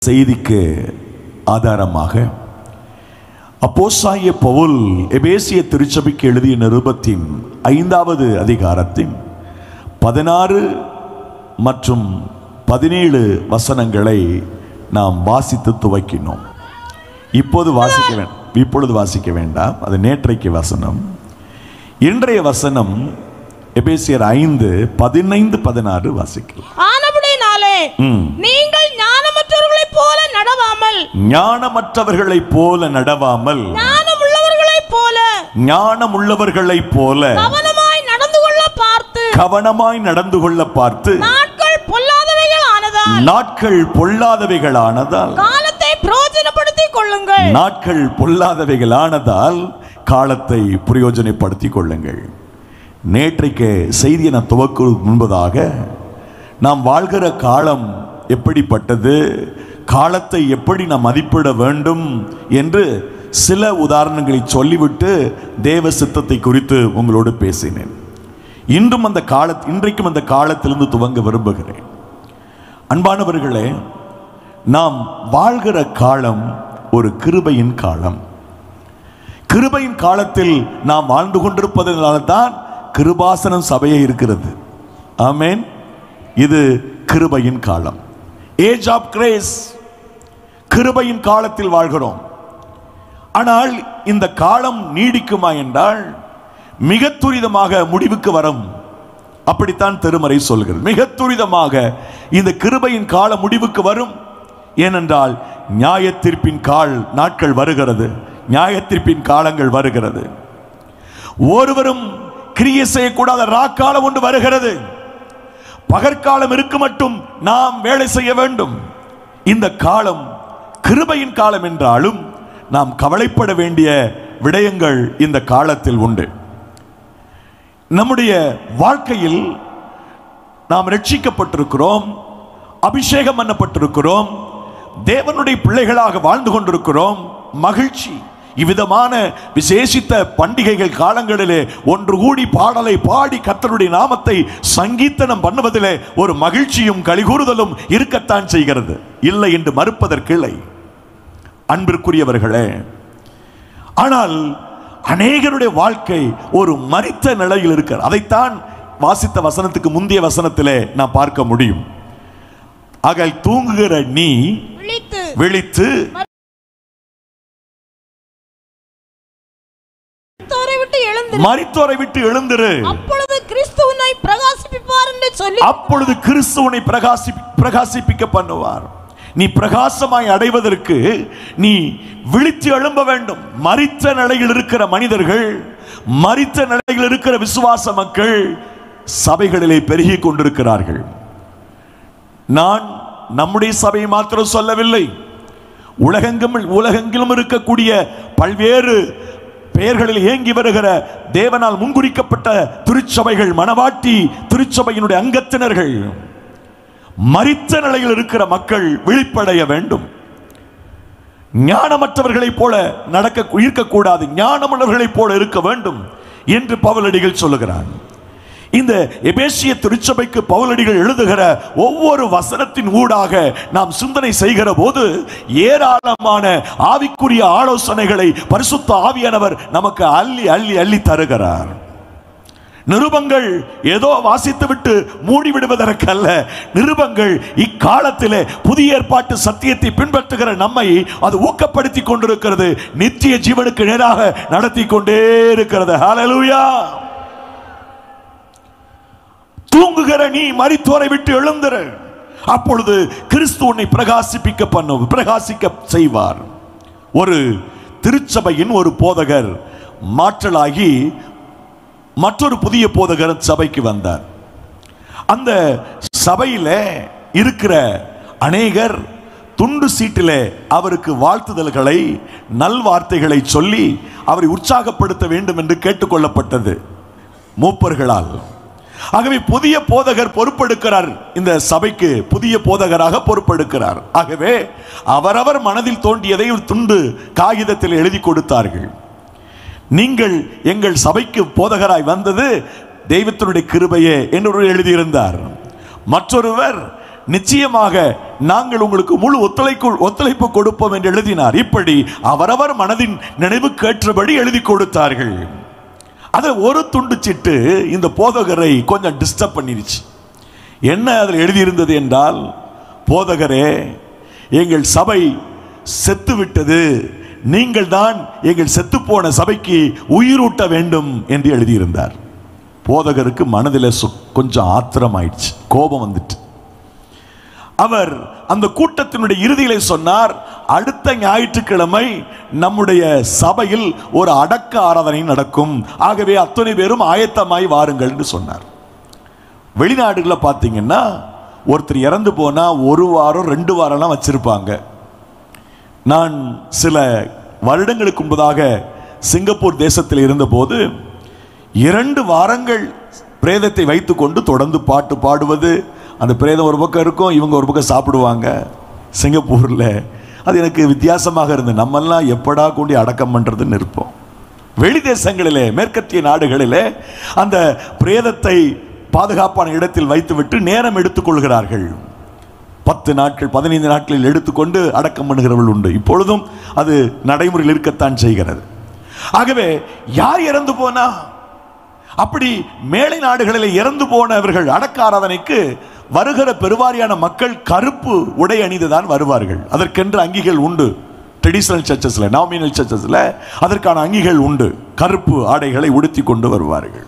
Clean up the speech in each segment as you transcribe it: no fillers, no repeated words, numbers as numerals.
செய்திக்கு ஆதாரமாக அப்போஸ்தலனாகிய பவுல் எபேசிய திருச்சபைக்கு எழுதிய நிருபத்தின் 5வது அதிகாரத்தின் 16 மற்றும் 17 வசனங்களை நாம் வாசித்து துவக்கினோம். இப்பொழுது வாசிக்க வேண்டாம், அது நேற்றைக்கு வசனம். இன்றைய வசனம் எபேசியர் 5:15-16 வாசிக்கலாம். நீங்கள் ஞானமற்றவர்களைப் போல நடவாமல் ஞானமுள்ளவர்களைப் போல கவனமாய் நடந்து கொள்ள பார்த்து நாட்கள் பொல்லாதவைகளானதால் காலத்தை பிரயோஜனப்படுத்திக் கொள்ளுங்கள். நேற்றைக்கு செய்தியை நான் துவக்கும் முன்பதாக நாம் வாழ்கிற காலம் எப்படிப்பட்டது, காலத்தை எப்படி நாம் மதிப்பிட வேண்டும் என்று சில உதாரணங்களை சொல்லிவிட்டு தேவ சித்தத்தை குறித்து உங்களோடு பேசினேன். இன்றைக்கும் அந்த காலத்திலிருந்து துவங்க விரும்புகிறேன். அன்பானவர்களே, நாம் வாழ்கிற காலம் ஒரு கிருபையின் காலம். கிருபையின் காலத்தில் நாம் வாழ்ந்து கொண்டிருப்பதனால தான் கிருபாசனம் சபையே இருக்கிறது. ஆமென். இது கிருபையின் காலம், ஏஜ் ஆஃப் கிரேஸ். கிருபையின் காலத்தில் வாழ்கிறோம். ஆனால் இந்த காலம் நீடிக்குமா என்றால் மிக துரிதமாக முடிவுக்கு வரும். அப்படித்தான் திருமறை சொல்கிறது. மிக துரிதமாக இந்த கிருபையின் காலம் முடிவுக்கு வரும். ஏனென்றால் நியாயத்தீர்ப்பின் நாட்கள் வருகிறது, நியாயத்தீர்ப்பின் காலங்கள் வருகிறது. ஒருவரும் கிரியை செய்யக்கூடாத ராக்காலம் ஒன்று வருகிறது. பகற்காலம் இருக்கு மட்டும் நாம் வேலை செய்ய வேண்டும். இந்த காலம் கிருபையின் காலம் என்றாலும் நாம் கவலைப்பட வேண்டிய விடயங்கள் இந்த காலத்தில் உண்டு. நம்முடைய வாழ்க்கையில் நாம் ரட்சிக்கப்பட்டிருக்கிறோம், அபிஷேகம் பண்ணப்பட்டிருக்கிறோம், தேவனுடைய பிள்ளைகளாக வாழ்ந்து கொண்டிருக்கிறோம். மகிழ்ச்சி. இவ்விதமான விசேஷித்த பண்டிகைகள் காலங்களிலே ஒன்று கூடி பாடலை பாடி கர்த்தருடைய நாமத்தை சங்கீதனம் பண்ணுவதிலே ஒரு மகிழ்ச்சியும் கலிகூறுதலும் இருக்கத்தான் செய்கிறது. இல்லை என்று மறுப்பதற்கில்லை அன்பிற்குரியவர்களே. ஆனால் அநேகருடைய வாழ்க்கை ஒரு மரித்த நிலையில் இருக்கிறது. அதைத்தான் வாசித்த வசனத்துக்கு முந்தைய வசனத்திலே நாம் பார்க்க முடியும். அகல் தூங்குகிற நீ விழித்து மரித்தோரை விட்டு எழுந்திரு, அப்பொழுது கிறிஸ்து உன்னை பிரகாசிப்பிப்பார் என்று சொல்லி, அப்பொழுது கிறிஸ்து உன்னை பிரகாசிப்பிக்க பண்ணுவார். நீ பிரகாசமாய் அடைவதற்கு நீ விழித்து எழும்ப வேண்டும். மரித்த நிலையில் இருக்கிற மனிதர்கள், மரித்த நிலையில் இருக்கிற விசுவாச மக்கள் சபைகளிலே பெருகிக் கொண்டிருக்கிறார்கள். நான் நம்முடைய சபையை மாத்திரம் சொல்லவில்லை, உலகெங்கிலும் இருக்கக்கூடிய பல்வேறு பெயர்களில் ஏங்கி வருகிற தேவனால் முன்குறிக்கப்பட்ட திருச்சபைகள், மனவாட்டி திருச்சபையினுடைய அங்கத்தினர்கள், மரித்த நிலையில் இருக்கிற மக்கள் விழிப்படைய வேண்டும். ஞானமற்றவர்களைப் போல இருக்கக்கூடாது, ஞானமுள்ளவர்களைப் போல இருக்க வேண்டும் என்று பவுலடிகள் சொல்லுகிறார். இந்த எபேசிய திருச்சபைக்கு பவுலடிகள் எழுதுகிற ஒவ்வொரு வசனத்தின் ஊடாக நாம் சிந்தனை செய்கிற போது ஏராளமான ஆவிக்குரிய ஆலோசனைகளை பரிசுத்த ஆவியானவர் நமக்கு அள்ளி அள்ளி அள்ளி தருகிறார். நிருபங்கள் ஏதோ வாசித்துவிட்டு மூடிவிடுவதற்கல்ல. நிருபங்கள் இக்காலத்திலே புதிய ஏற்பாட்டு சத்தியத்தை பின்பற்றுகிற நம்மை அது ஊக்கப்படுத்தி கொண்டிருக்கிறது, நித்திய ஜீவனுக்கு நேராக நடத்தி கொண்டே இருக்கிறது. ஹல்லேலூயா. தூங்குகிற நீ மரித்தோரை விட்டு எழுந்திரு, அப்பொழுது கிறிஸ்து உன்னை பிரகாசிக்க செய்வார். ஒரு திருச்சபையின் ஒரு போதகர் மாற்றலாகி மற்றொரு புதிய போதகர் சபைக்கு வந்தார். அந்த சபையில இருக்கிற அநேகர் துண்டு சீட்டிலே அவருக்கு வாழ்த்துதல்களை, நல்வார்த்தைகளை சொல்லி அவரை உற்சாகப்படுத்த வேண்டும் என்று கேட்டுக்கொள்ளப்பட்டது மூப்பர்களால். ஆகவே புதிய போதகர் பொறுப்பெடுக்கிறார், இந்த சபைக்கு புதிய போதகராக பொறுப்பெடுக்கிறார். ஆகவே அவரவர் மனதில் தோன்றியதை ஒரு துண்டு காகிதத்தில் எழுதி கொடுத்தார்கள். நீங்கள் எங்கள் சபைக்கு போதகராய் வந்தது தெய்வத்தினுடைய கிருபையே என்று எழுதியிருந்தார். மற்றொருவர், நிச்சயமாக நாங்கள் உங்களுக்கு முழு ஒத்துழைப்பு கொடுப்போம் என்று எழுதினார். இப்படி அவரவர் மனதின் நினைவுக்கேற்றபடி எழுதி கொடுத்தார்கள். அது ஒரு துண்டு சிட்டு இந்த போதகரை கொஞ்சம் டிஸ்டர்ப் பண்ணிருச்சு. என்ன அதில் எழுதியிருந்தது என்றால், போதகரே, எங்கள் சபை செத்து விட்டது, நீங்கள் தான் எங்கள் செத்து போன சபைக்கு உயிரூட்ட வேண்டும் என்று எழுதியிருந்தார். போதகருக்கு மனதில் கொஞ்சம் ஆத்திரம் ஆயிடுச்சு, கோபம் வந்துட்டு. அவர் அந்த கூட்டத்தினுடைய இறுதியிலே சொன்னார், அடுத்த ஞாயிற்றுக்கிழமை நம்முடைய சபையில் ஒரு அடக்க ஆராதனை நடக்கும், ஆகவே அத்தனை பேரும் ஆயத்தமாய் வாருங்கள் என்று சொன்னார். வெளிநாடுகளில் பார்த்தீங்கன்னா ஒருத்தர் இறந்து போனா 1 வாரம் 2 வாரம்லாம் வச்சிருப்பாங்க. நான் சில வருடங்களுக்கு முன்பதாக சிங்கப்பூர் தேசத்தில் இருந்தபோது 2 வாரங்கள் பிரேதத்தை வைத்துக்கொண்டு தொடர்ந்து பாட்டு பாடுவது, அந்த பிரேதம் ஒரு பக்கம் இருக்கும், இவங்க ஒரு பக்கம் சாப்பிடுவாங்க சிங்கப்பூரில். அது எனக்கு வித்தியாசமாக இருந்தது. நம்மெல்லாம் எப்படா கொண்டு அடக்கம் பண்ணுறதுன்னு இருப்போம். வெளி தேசங்களிலே, மேற்கத்திய நாடுகளிலே அந்த பிரேதத்தை பாதுகாப்பான இடத்தில் வைத்துவிட்டு நேரம் எடுத்துக்கொள்கிறார்கள். 10 நாட்கள் 15 நாட்களில் எடுத்துக்கொண்டு அடக்கம் பண்ணுகிறவர்கள் உண்டு. இப்பொழுதும் அது நடைமுறையில் இருக்கத்தான் செய்கிறது. ஆகவே யார் இறந்து போனா, அப்படி மேலை நாடுகளில் இறந்து போனவர்கள் அடக்க ஆராதனைக்கு வருகிற பெருவாரியான மக்கள் கருப்பு உடை அணிந்துதான் வருவார்கள். அதற்கென்று அங்கிகள் உண்டு. ட்ரெடிஷனல் சர்ச்சஸ்ல, நாமினல் சர்ச்சஸ்ல அதற்கான அங்கிகள் உண்டு. கருப்பு ஆடைகளை உடுத்தி கொண்டு வருவார்கள்.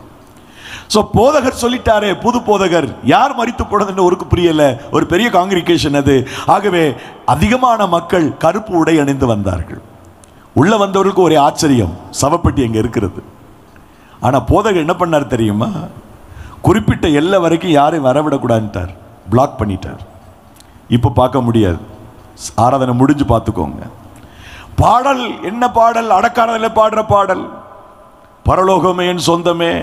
சோ போதகர் சொல்லிட்டாரே, புது போதகர், யார் மரித்து போனதுன்னு ஒருக்கு புரியல, ஒரு பெரிய காங்கிரிகேஷன் அது. ஆகவே அதிகமான மக்கள் கருப்பு உடை அணிந்து வந்தார்கள். உள்ள வந்தவர்களுக்கு ஒரே ஆச்சரியம், சவப்பெட்டி எங்க இருக்கிறது. ஆனா போதகர் என்ன பண்ணார் தெரியுமா, குறிப்பிட்ட எல்லை வரைக்கும் யாரையும் வரவிடக்கூடாதுட்டார், பிளாக் பண்ணிட்டார். இப்ப பார்க்க முடியாது, ஆராதனை முடிஞ்சு பார்த்துக்கோங்க. பாடல் என்ன பாடல்? அடக்காரதில் பாடுற பாடல், பரலோகமே என் சொந்தமே,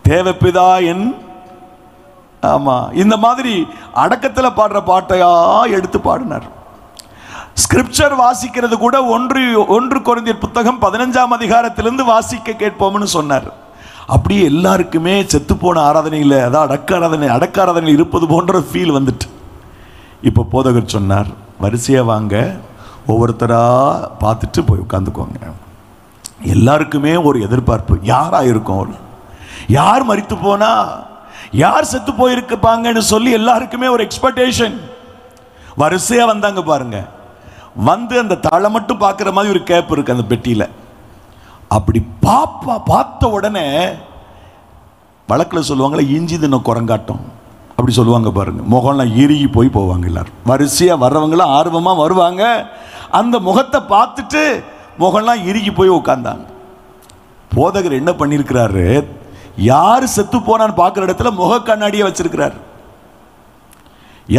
தேவப்பிதா என், ஆமா, இந்த மாதிரி அடக்கத்தில் பாடுற பாட்டையா எடுத்து பாடினார். ஸ்கிரிப்சர் வாசிக்கிறது கூட 1 கொரிந்தியர் புத்தகம் 15ஆம் அதிகாரத்திலிருந்து வாசிக்க கேட்போம்னு சொன்னார். அப்படியே எல்லாருக்குமே செத்து போன ஆராதனையில், அதான் அடக்க ஆராதனையில் இருப்பது போன்ற ஃபீல் வந்துட்டு. இப்போ போதகர் சொன்னார், வரிசையா வாங்க, ஒவ்வொருத்தரா பார்த்துட்டு போய் உட்காந்துக்கோங்க. எல்லாருக்குமே ஒரு எதிர்பார்ப்பு, யாரா இருக்கும், யார் மரித்து போனா, யார் செத்து போயிருப்பாங்கன்னு சொல்லி எல்லாருக்குமே ஒரு எக்ஸ்பெக்டேஷன். வரிசையா வந்தாங்க பாருங்க. வந்து அந்த தலை மட்டும் பார்க்குற மாதிரி ஒரு கேப் இருக்கு அந்த பெட்டியில. அப்படி பார்த்த உடனே வழக்கில் சொல்லுவாங்களே, இஞ்சி தின குரங்காட்டம், அப்படி சொல்லுவாங்க பாருங்க. முகம்லாம் இறுகி போவாங்க. எல்லாரும் வரிசையா வர்றவங்களாம் ஆர்வமா வருவாங்க. அந்த முகத்தை பார்த்துட்டு முகம்லாம் இறுகி போய் உட்கார்ந்தாங்க. போதகர் என்ன பண்ணியிருக்கிறாரு, யார் செத்து போனான்னு பார்க்குற இடத்துல முக கண்ணாடியை வச்சிருக்கிறார்.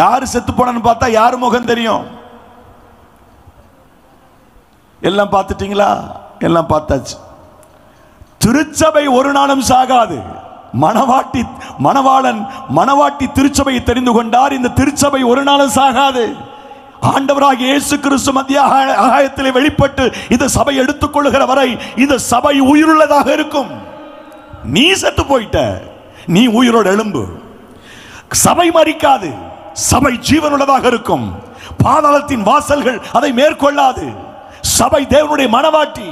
யார் செத்து போனான்னு பார்த்தா யார் முகம் தெரியும். எல்லாம் பார்த்துட்டீங்களா? எல்லாம் பார்த்தாச்சு. திருச்சபை ஒரு நாளும் சாகாது. மணவாட்டி திருச்சபையை தெரிந்து கொண்டார். இந்த திருச்சபை ஒரு நாளும் சாகாது. ஆண்டவராகிய இயேசு கிறிஸ்து மத்திய ஆகாயத்திலே வெளிப்பட்டு இந்த சபை எடுத்துக்கொள்ளுகிற வரை இந்த சபை உயிருள்ளதாக இருக்கும். நீ செத்து போயிட்ட, நீ உயிரோடு எழும்பு. சபை மரிக்காது, சபை ஜீவனுள்ளதாக இருக்கும். பாதாளத்தின் வாசல்கள் அதை மேற்கொள்ளாது. சபை தேவனுடைய மணவாட்டி.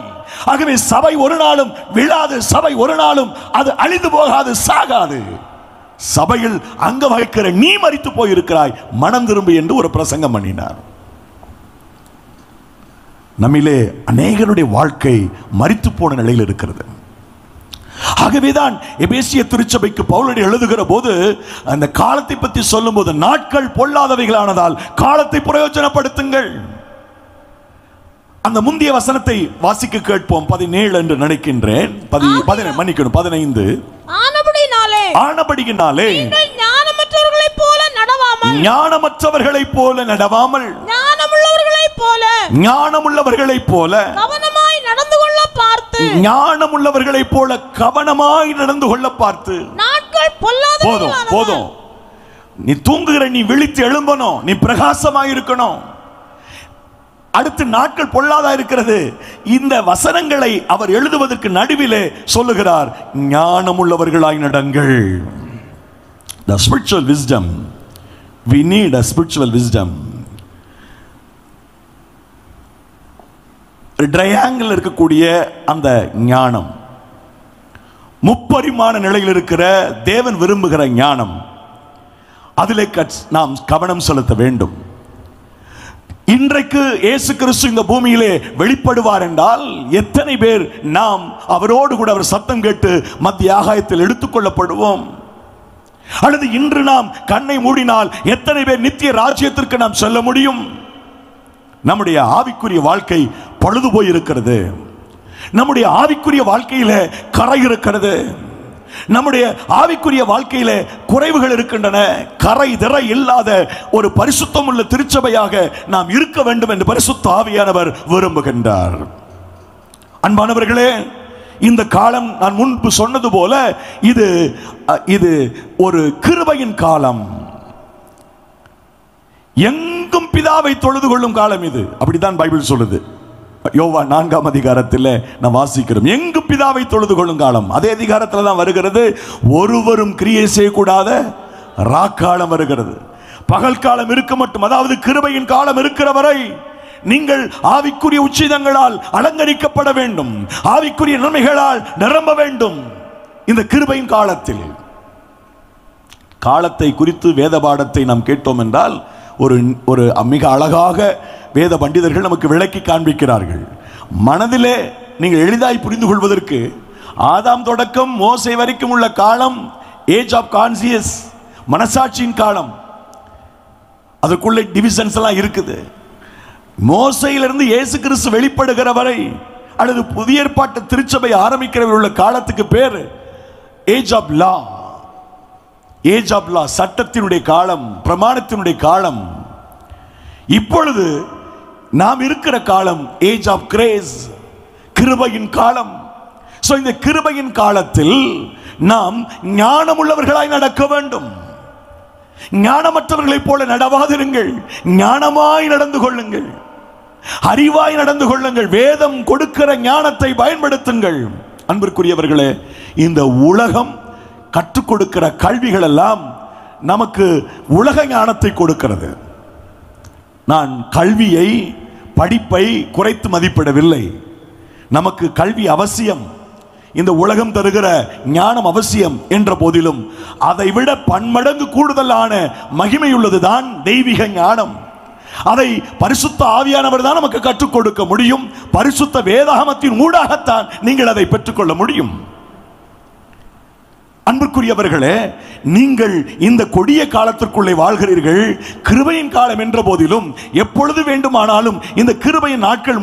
ஆகவே சபை ஒரு நாளும் விழாது, சபை ஒரு நாளும் அது அழிந்து போகாது, சாகாது. சபையில் அங்க வகிக்கிற நீ மரித்து போயிருக்கிறாய், மனம் திரும்பு என்று ஒரு பிரசங்கம் பண்ணினார். நம்மிலே அநேகருடைய வாழ்க்கை மரித்து போன நிலையில் இருக்கிறது. ஆகவேதான் எபேசிய திருச்சபைக்கு பவுல் எழுதுகிற போது அந்த காலத்தை பற்றி சொல்லும் போது, நாட்கள் பொல்லாதவைகளானதால் காலத்தை பிரயோஜனப்படுத்துங்கள். அந்த முந்தைய வசனத்தை வாசிக்க கேட்போம். 17 என்று நினைக்கின்றேன். 15. ஆனபடியினாலே ஞானமற்றவர்களைப் போல நடவாமல் ஞானமுள்ளவர்களைப் போல கவனமாய் நடந்து கொள்ள பார்த்து. நாட்கள் பொல்லாதவைகளானதால். போதும். நீ தூங்குகிற, நீ விழித்து எழும்பணும், நீ பிரகாசமாய் இருக்கணும். அடுத்து நாட்கள் பொல்லாதா இருக்கிறது. இந்த வசனங்களை அவர் எழுதுவதற்கு நடுவிலே சொல்லுகிறார், ஞானமுள்ளவர்களாய் நடங்கள். The spiritual wisdom we need a spiritual wisdom. Triangle இருக்கக்கூடிய அந்த ஞானம், முப்பரிமாண நிலையில் இருக்கிற தேவன் விரும்புகிற ஞானம், அதிலே நாம் கவனம் செலுத்த வேண்டும். இன்றைக்கு இயேசு கிறிஸ்து இந்த பூமியிலே வெளிப்படுவார் என்றால் எத்தனை பேர் நாம் அவரோடு கூட அவர் சத்தம் கேட்டு மத்திய ஆகாயத்தில் எடுத்துக்கொள்ளப்படுவோம்? அல்லது இன்று நாம் கண்ணை மூடினால் எத்தனை பேர் நித்திய ராஜ்யத்திற்கு நாம் செல்ல முடியும்? நம்முடைய ஆவிக்குரிய வாழ்க்கை பழுது போய் இருக்கிறது. நம்முடைய ஆவிக்குரிய வாழ்க்கையில கரை இருக்கிறது. நம்முடைய ஆவிக்குரிய வாழ்க்கையில குறைவுகள் இருக்கின்றன. கரை திரை இல்லாத ஒரு பரிசுத்தம் உள்ள திருச்சபையாக நாம் இருக்க வேண்டும் என்று பரிசுத்த ஆவியானவர் விரும்புகின்றார். அன்பானவர்களே, இந்த காலம் நான் முன்பு சொன்னது போல இது ஒரு கிருபையின் காலம். எங்கும் பிதாவை தொழுது கொள்ளும் காலம் இது. அப்படித்தான் பைபிள் சொல்லுது. யோவான் 4ஆம் அதிகாரத்தில் நாம் வாசிக்கிறோம், எங்கு பிதாவை தொழுது கொள்ளும் காலம். அதே அதிகாரத்தில் தான் வருகிறது, ஒருவரும் கிரியை செய்யக்கூடாத ராக்காலம் வருகிறது. பகல் காலம் இருக்க மட்டும், அதாவது கிருபையின் காலம் இருக்கிற வரை நீங்கள் ஆவிக்குரிய உச்சிதங்களால் அலங்கரிக்கப்பட வேண்டும், ஆவிக்குரிய நன்மைகளால் நிரம்ப வேண்டும். இந்த கிருபையின் காலத்தில் காலத்தை குறித்து வேத பாடத்தை நாம் கேட்டோம் என்றால் ஒரு மிக அழகாக வேத பண்டிதர்கள் நமக்கு விளக்கி காண்பிக்கிறார்கள். மனதிலே நீங்கள் எளிதாய் புரிந்து கொள்வதற்கு ஆதாம் தொடக்கம் மோசே வரைக்கும் உள்ள காலம் ஏஜ் ஆஃப் கான்சியஸ், மனசாட்சியின் காலம். அதுக்குள்ள டிவிஷன்ஸ் எல்லாம் இருக்குது. மோசையிலிருந்து இயேசு கிறிஸ்து வெளிப்படுகிற வரை அல்லது புதிய ஏற்பாட்டு திருச்சபை ஆரம்பிக்கிற உள்ள காலத்துக்கு பேர் age of law. Age of law, சட்டத்தினுடைய காலம், பிரமாணத்தினுடைய காலம். இப்பொழுது நாம் இருக்கிற காலம் ஏஜ் ஆஃப் கிரேஸ், கிருபையின் காலம். சோ இந்த கிருபையின் காலத்தில் நாம் ஞானமுள்ளவர்களாய் நடக்க வேண்டும். ஞானமற்றவர்களைப் போல நடவாதிருங்கள், ஞானமாய் நடந்து கொள்ளுங்கள், அறிவாய் நடந்து கொள்ளுங்கள், வேதம் கொடுக்கிற ஞானத்தை பயன்படுத்துங்கள். அன்பிற்குரியவர்களே, இந்த உலகம் கற்றுக் கொடுக்கிற கல்விகள் எல்லாம் நமக்கு உலக ஞானத்தை கொடுக்கிறது. நான் கல்வியை, படிப்பை குறைத்து மதிப்பிடவில்லை. நமக்கு கல்வி அவசியம், இந்த உலகம் தருகிற ஞானம் அவசியம் என்ற போதிலும் அதை விட பன்மடங்கு கூடுதலான மகிமையுள்ளதுதான் தெய்வீக ஞானம். அதை பரிசுத்த ஆவியானவர் தான் நமக்கு கற்றுக் கொடுக்க முடியும். பரிசுத்த வேதாகமத்தின் ஊடாகத்தான் நீங்கள் அதை பெற்றுக்கொள்ள முடியும். அன்புக்குரியவர்களே, நீங்கள் இந்த கொடிய காலத்திற்குள்ளே வாழ்கிறீர்கள். கிருபையின் காலம் என்ற போதிலும் எப்பொழுது வேண்டுமானாலும் இந்த கிருபையின் நாட்கள்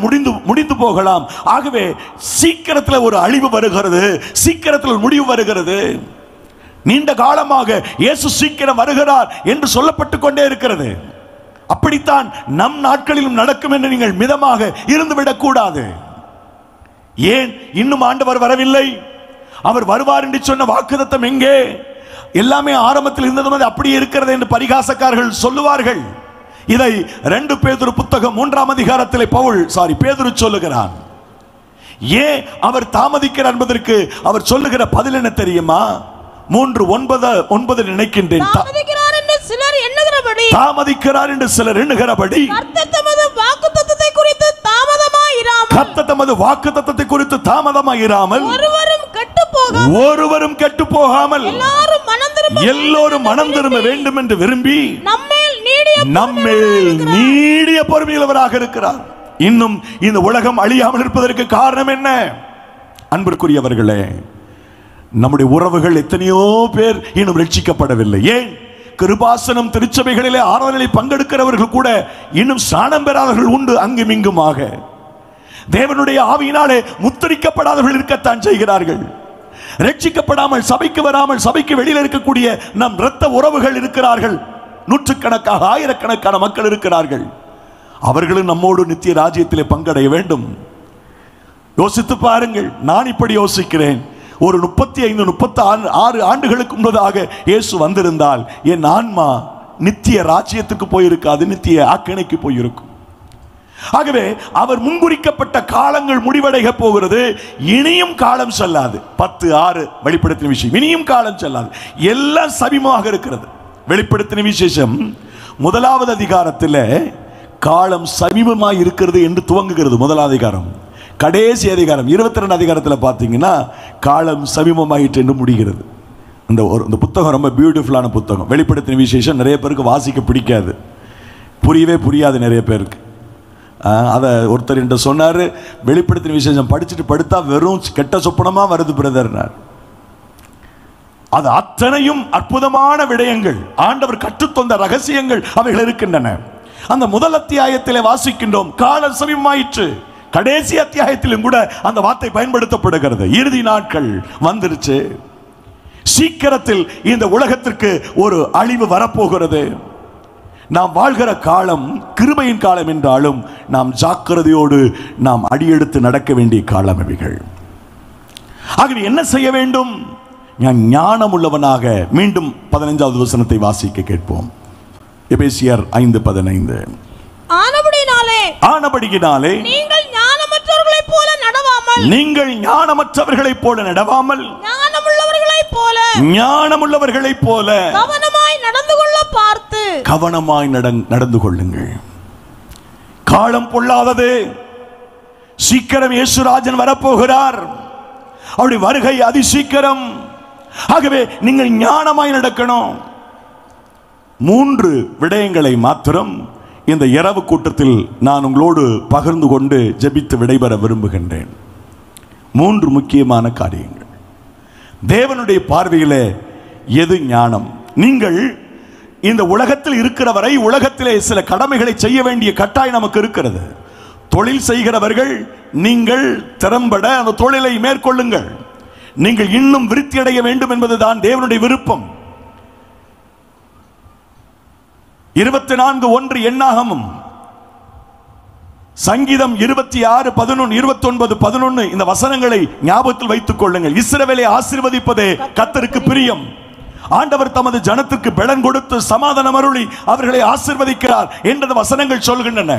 முடிந்து போகலாம். ஆகவே சீக்கிரத்தில் ஒரு அழிவு வருகிறது, சீக்கிரத்தில் முடிவு வருகிறது. நீண்ட காலமாக இயேசு சீக்கிரம் வருகிறார் என்று சொல்லப்பட்டு கொண்டே இருக்கிறது. அப்படித்தான் நம் நாட்களிலும் நடக்கும் என்று நீங்கள் மிதமாக இருந்துவிடக் கூடாது. ஏன் இன்னும் ஆண்டவர் வரவில்லை? அவர் வருவார் என்று சொன்ன வாக்குத்தத்தம் எங்கே? எல்லாமே ஆரம்பத்தில் இருந்தது அப்படியே இருக்கிறது என்று பரிகாசக்காரர்கள் சொல்லுவார்கள். இதை 2 பேதுரு புத்தகம் 3ஆம் அதிகாரத்தில் பேதுரு சொல்லுகிறான். ஏன் அவர் தாமதிக்கிறார் என்பதற்கு அவர் சொல்லுகிற பதில் என்ன தெரியுமா? 3:9 நினைக்கின்றேன். தாமதிக்கிறார் என்று சிலர் எண்ணுகிறபடி கர்த்தர் தமது வாக்குத்தத்தத்தை குறித்து தாமதமாயிராமல் ஒருவரும் கெட்டு போகாமல் எல்லோரும் மனம் திரும்ப வேண்டும் என்று விரும்பி நம்மேல் நீடிய பொறுமையுள்ளவராக இருக்கிறார். இன்னும் இந்த உலகம் அழியாமல் இருப்பதற்கு காரணம் என்ன? அன்பிற்குரியவர்களே, நம்முடைய உறவுகள் எத்தனையோ பேர் இன்னும் ரட்சிக்கப்படவில்லை. ஏன்? கிருபாசனம் திருச்சபைகளிலே ஆராதனையில் பங்கெடுக்கிறவர்கள் கூட இன்னும் ஸ்நானம் பெறாதவர்கள் உண்டு. அங்கும் இங்குமாக தேவனுடைய ஆவியினாலே முத்திரிக்கப்படாதவர்கள் இருக்கத்தான் செய்கிறார்கள். ரட்சிக்கப்படாமல் சபைக்கு வராமல் சபைக்கு வெளியில் இருக்கக்கூடிய நம் இரத்த உறவுகள் இருக்கிறார்கள். நூற்றுக்கணக்காக ஆயிரக்கணக்கான மக்கள் இருக்கிறார்கள். அவர்களும் நம்மோடு நித்திய ராஜ்யத்திலே பங்கடைய வேண்டும். யோசித்து பாருங்கள். நான் இப்படி யோசிக்கிறேன், ஒரு 35-36 ஆண்டுகளுக்கு முன்னதாக இயேசு வந்திருந்தால் என் ஆன்மா நித்திய ராஜ்யத்துக்கு போயிருக்காது, நித்திய ஆக்கினைக்கு போயிருக்கும். ஆகவே அவர் முன்குறிக்கப்பட்ட காலங்கள் முடிவடைய போகிறது. இனியும் காலம் செல்லாது. 10:6 வெளிப்படுத்தின விஷயம். இனியும் காலம் செல்லாது. எல்லாம் சமீபமாக இருக்கிறது. வெளிப்படுத்தின விசேஷம் முதலாவது அதிகாரத்தில் காலம் சமீபமாய் இருக்கிறது என்று துவங்குகிறது முதலாவது அதிகாரம். கடைசி அதிகாரம் 22 அதிகாரத்தில் பார்த்தீங்கன்னா காலம் சமீபமாயிற்று என்று முடிகிறது. இந்த புத்தகம் ரொம்ப பியூட்டிஃபுல்லான புத்தகம். வெளிப்படுத்தின விசேஷம் நிறைய பேருக்கு வாசிக்க பிடிக்காது, புரியவே புரியாது நிறைய பேருக்கு. அதை ஒருத்தர் என்று சொன்னார், வெளிப்படுத்தின விசேஷம் படிச்சுட்டு படுத்தா வெறும் கெட்ட சொப்பனமாக வருது பிரதர்னார். அது அத்தனையும் அற்புதமான விடயங்கள், ஆண்டவர் கற்றுத்தந்த ரகசியங்கள் அவைகள் இருக்கின்றன. அந்த முதல் அத்தியாயத்திலே வாசிக்கின்றோம், காலம் சமீபமாயிற்று. கடைசி அத்தியாயத்திலும் கூட அந்த வார்த்தை பயன்படுத்தப்படுகிறது. இறுதி நாட்கள் வந்துருச்சு, சீக்கிரத்தில் இந்த உலகத்திற்கு ஒரு அழிவு வரப்போகிறது. நாம் வாழ்கிற காலம் கிருபையின் காலம் என்றாலும் நாம் ஜாக்கிரதையோடு நாம் அடியெடுத்து நடக்க வேண்டிய காலம் இவைகள். ஆகவே என்ன செய்ய வேண்டும்? ஞானம் உள்ளவனாக. மீண்டும் 15வது வசனத்தை வாசிக்க கேட்போம். எபேசியர் 5:15. ஆனபடியினாலே நீங்கள் ஞானமற்றவர்களைப் போல நடவாமல் ஞானமுள்ளவர்களைப் போல கவனமாய் நடந்து கொள்ளுங்கள். காலம் பொல்லாதது. சீக்கிரம் இயேசுராஜன் வரப்போகிறார். அவருடைய வருகை அதிசீக்கிரம். ஆகவே நீங்கள் ஞானமாய் நடக்கணும். 3 விடயங்களை மாத்திரம் இந்த இரவு கூட்டத்தில் நான் உங்களோடு பகிர்ந்து கொண்டு ஜெபித்து விடைபெற விரும்புகின்றேன். 3 முக்கியமான காரியங்கள். தேவனுடைய பார்வையிலே எது ஞானம்? நீங்கள் இந்த உலகத்தில் இருக்கிற வரை உலகத்திலே சில கடமைகளை செய்ய வேண்டிய கட்டாயம் நமக்கு இருக்கிறது. தொழில் செய்கிறவர்கள் நீங்கள் திறம்பட அந்த தொழிலை மேற்கொள்ளுங்கள். நீங்கள் இன்னும் விருத்தி அடைய வேண்டும் என்பதுதான் தேவனுடைய விருப்பம். 24:1 எண்ணாகமம், சங்கீதம் 26:11 29:11 இந்த வசனங்களை ஞாபகத்தில் வைத்துக் கொள்ளுங்கள். இஸ்ரவேலை ஆசீர்வதிப்பதே கர்த்தருக்கு பிரியம். ஆண்டவர் தமது ஜனத்திற்கு பலன் கொடுத்து சமாதானம் அருளி அவர்களை ஆசீர்வதிக்கிறார் என்ற வசனங்கள் சொல்கின்றன.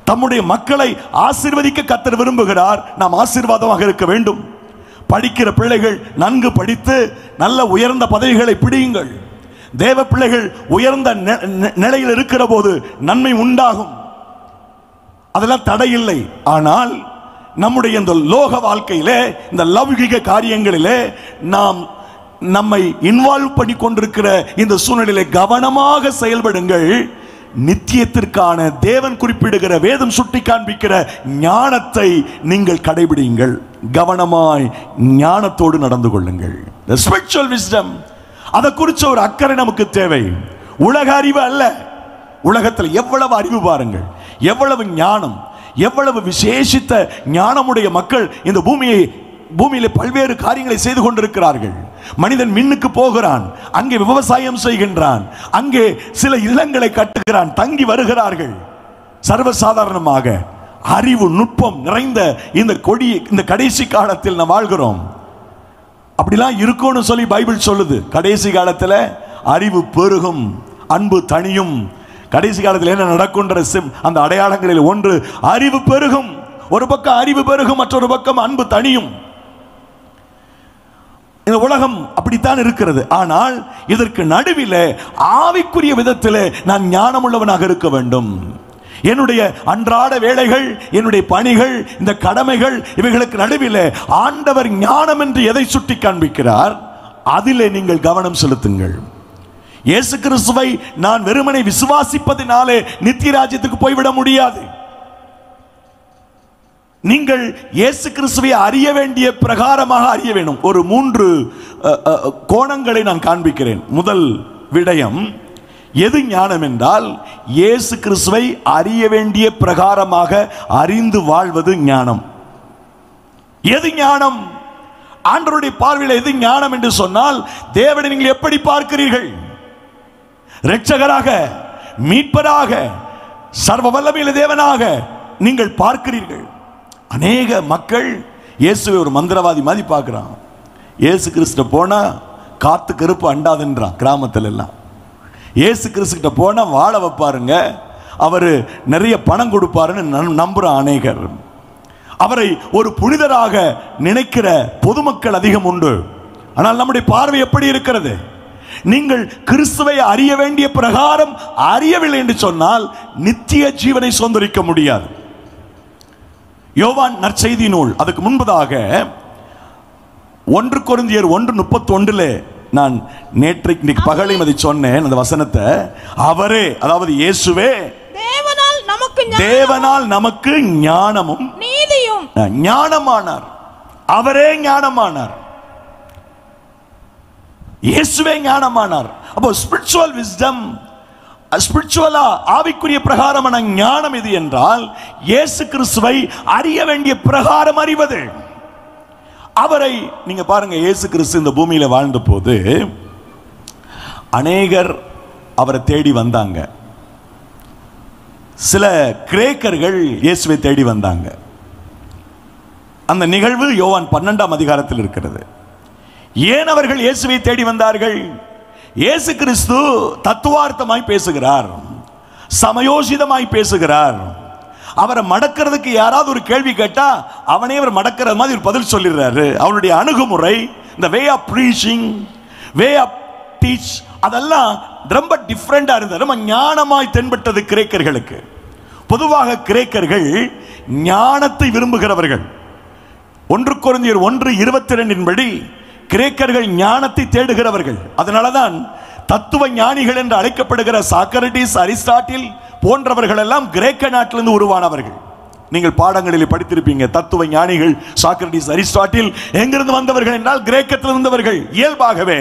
தம்முடைய மக்களை ஆசீர்வதிக்க கர்த்தர் விரும்புகிறார். நாம் ஆசீர்வாதமாக இருக்க வேண்டும். படிக்கிற பிள்ளைகள் நன்கு படித்து நல்ல உயர்ந்த பதவிகளை பிடியுங்கள். தேவ பிள்ளைகள் உயர்ந்த நிலையில் இருக்கிற போது நன்மை உண்டாகும், அதெல்லாம் தடையில்லை. ஆனால் நம்முடைய இந்த லோக வாழ்க்கையிலே, இந்த லௌகிக காரியங்களிலே நாம் நம்மை இன்வால்வ் பண்ணி கொண்டிருக்கிற இந்த சூழ்நிலையிலே கவனமாக செயல்படுங்கள். நித்தியத்திற்கான தேவன் குறிப்பிடுகிற, வேதம் சுட்டி காண்பிக்கிற ஞானத்தை நீங்கள் கடைபிடியுங்கள். கவனமாய் ஞானத்தோடு நடந்து கொள்ளுங்கள். ஸ்பிரிச்சுவல் விஸ்டம், அதை குறிச்ச ஒரு அக்கறை நமக்கு தேவை. உலக அறிவு அல்ல. உலகத்தில் எவ்வளவு அறிவு பாருங்கள், எவ்வளவு ஞானம், எவ்வளவு விசேஷித்த ஞானமுடைய மக்கள் இந்த பூமியில பல்வேறு காரியங்களை செய்து கொண்டிருக்கிறார்கள். மனிதன் மின்னுக்கு போகிறான், அங்கே விவசாயம் செய்கின்றான், அங்கே சில இல்லங்களை கட்டுகிறான், தங்கி வருகிறார்கள். சர்வசாதாரணமாக அறிவு நுட்பம் நிறைந்த இந்த கடைசி காலத்தில் நாம் வாழ்கிறோம். அப்படிலாம் இருக்கும்னு சொல்லி பைபிள் சொல்லுது. கடைசி காலத்தில் அறிவு பெருகும், அன்பு தனியும். கடைசி காலத்தில் என்ன நடக்கும்ன்ற அந்த அடையாளங்களில் ஒன்று அறிவு பெருகும். ஒரு பக்கம் அறிவு பெருகும், மற்றொரு பக்கம் அன்பு தனியும். இந்த உலகம் அப்படித்தான் இருக்கிறது. ஆனால் இதற்கு நடுவில் ஆவிக்குரிய விதத்தில் நான் ஞானமுள்ளவனாக இருக்க வேண்டும். என்னுடைய அன்றாட வேலைகள், என்னுடைய பணிகள், இந்த கடமைகள், இவைகளுக்கு நடுவில் ஆண்டவர் ஞானம் என்று எதை சுட்டி காண்பிக்கிறார், அதிலே நீங்கள் கவனம் செலுத்துங்கள். இயேசு கிறிஸ்துவை நான் வெறுமனை விசுவாசிப்பதினாலே நித்திய ராஜ்யத்துக்கு போய்விட முடியாது. நீங்கள் இயேசு கிறிஸ்துவை அறிய வேண்டிய பிரகாரமாக அறிய வேண்டும். ஒரு 3 கோணங்களை நான் காண்பிக்கிறேன். முதல் விடயம், எது ஞானம் என்றால் இயேசு கிறிஸ்துவை அறிய வேண்டிய பிரகாரமாக அறிந்து வாழ்வது ஞானம். எது ஞானம்? ஆண்டவருடைய பார்வையில் எது ஞானம் என்று சொன்னால், தேவனை நீங்கள் எப்படி பார்க்கிறீர்கள்? இரட்சகராக, மீட்பராக, சர்வ வல்லமையுள்ள தேவனாக நீங்கள் பார்க்கிறீர்கள். அநேக மக்கள் இயேசுவை ஒரு மந்திரவாதி மாதிரி பார்க்கிறான். இயேசு கிறிஸ்து போனா காத்து கருப்பு அண்டாதுன்றான் கிராமத்துல எல்லாம். இயேசு கிறிஸ்துகிட்ட போனா வாழ வைப்பாருங்க, அவரு நிறைய பணம் கொடுப்பாருன்னு நம்புறான் அநேகர். அவரை ஒரு புனிதராக நினைக்கிற பொதுமக்கள் அதிகம் உண்டு. ஆனால் நம்முடைய பார்வை எப்படி இருக்கிறது? நீங்கள் கிறிஸ்துவை அறிய வேண்டிய பிரகாரம் அறியவில்லை என்று சொன்னால் நித்திய ஜீவனை சுதந்திரிக்க முடியாது. யோவான் நற்செய்தி நூல், அதுக்கு முன்பதாக 1 கொரிந்தியர் 1:31 நான் நேற்றைக்கு பகலையும் அதை சொன்னேன். அந்த வசனத்தை, அவரே, அதாவது இயேசுவே தேவனால் நமக்கு ஞானமும் நீதியும் ஞானமானார். அவரே ஞானமானார், இயேசுவே ஞானமானார். அப்போ ஸ்பிரிச்சுவல் விஸ்டம், ஸ்பிரிச்சுவலா ஆவிக்குரிய பிரகாரமான ஞானம் இது என்றால் இயேசு கிறிஸ்துவை அறிய வேண்டிய பிரகாரம் அறிவது. அவரை நீங்க பாருங்க, இயேசு கிறிஸ்து இந்த பூமியில வாழ்ந்த போது அநேகர் அவரை தேடி வந்தாங்க. சில கிரேக்கர்கள் இயேசுவை தேடி வந்தாங்க. அந்த நிகழ்வு யோவான் 12ஆம் அதிகாரத்தில் இருக்கிறது. ஏன் அவர்கள் இயேசுவை தேடி வந்தார்கள்? இயேசு கிறிஸ்து தத்துவார்த்தமாய் பேசுகிறார், சமயோசிதமாய் பேசுகிறார். அவரை மடக்கிறதுக்கு யாராவது ஒரு கேள்வி கேட்டா அவனே அவர் மடக்கிற மாதிரி ஒரு பதில் சொல்லிடுறாரு. அவருடைய அணுகுமுறை, இந்த way of preaching, way of teach, அதெல்லாம் ரொம்ப டிஃப்ரெண்டா இருந்தது. ரொம்ப ஞானமாய் தென்பட்டது கிரேக்கர்களுக்கு. பொதுவாக கிரேக்கர்கள் ஞானத்தை விரும்புகிறவர்கள். 1 கொரிந்தியர் 1:22 படி கிரேக்கர்கள் ஞானத்தை தேடுகிறவர்கள். அதனாலதான் தத்துவ ஞானிகள் என்று அழைக்கப்படுகிற சாக்ரட்டிஸ், அரிஸ்டாட்டில் போன்றவர்கள் எல்லாம் கிரேக்க நாட்டிலிருந்து உருவானவர்கள். நீங்கள் பாடங்களில் படித்திருப்பீங்க, தத்துவ ஞானிகள் சாக்ரட்டிஸ், அரிஸ்டாட்டில் எங்கிருந்து வந்தவர்கள் என்றால் கிரேக்கத்தில் இருந்தவர்கள். இயல்பாகவே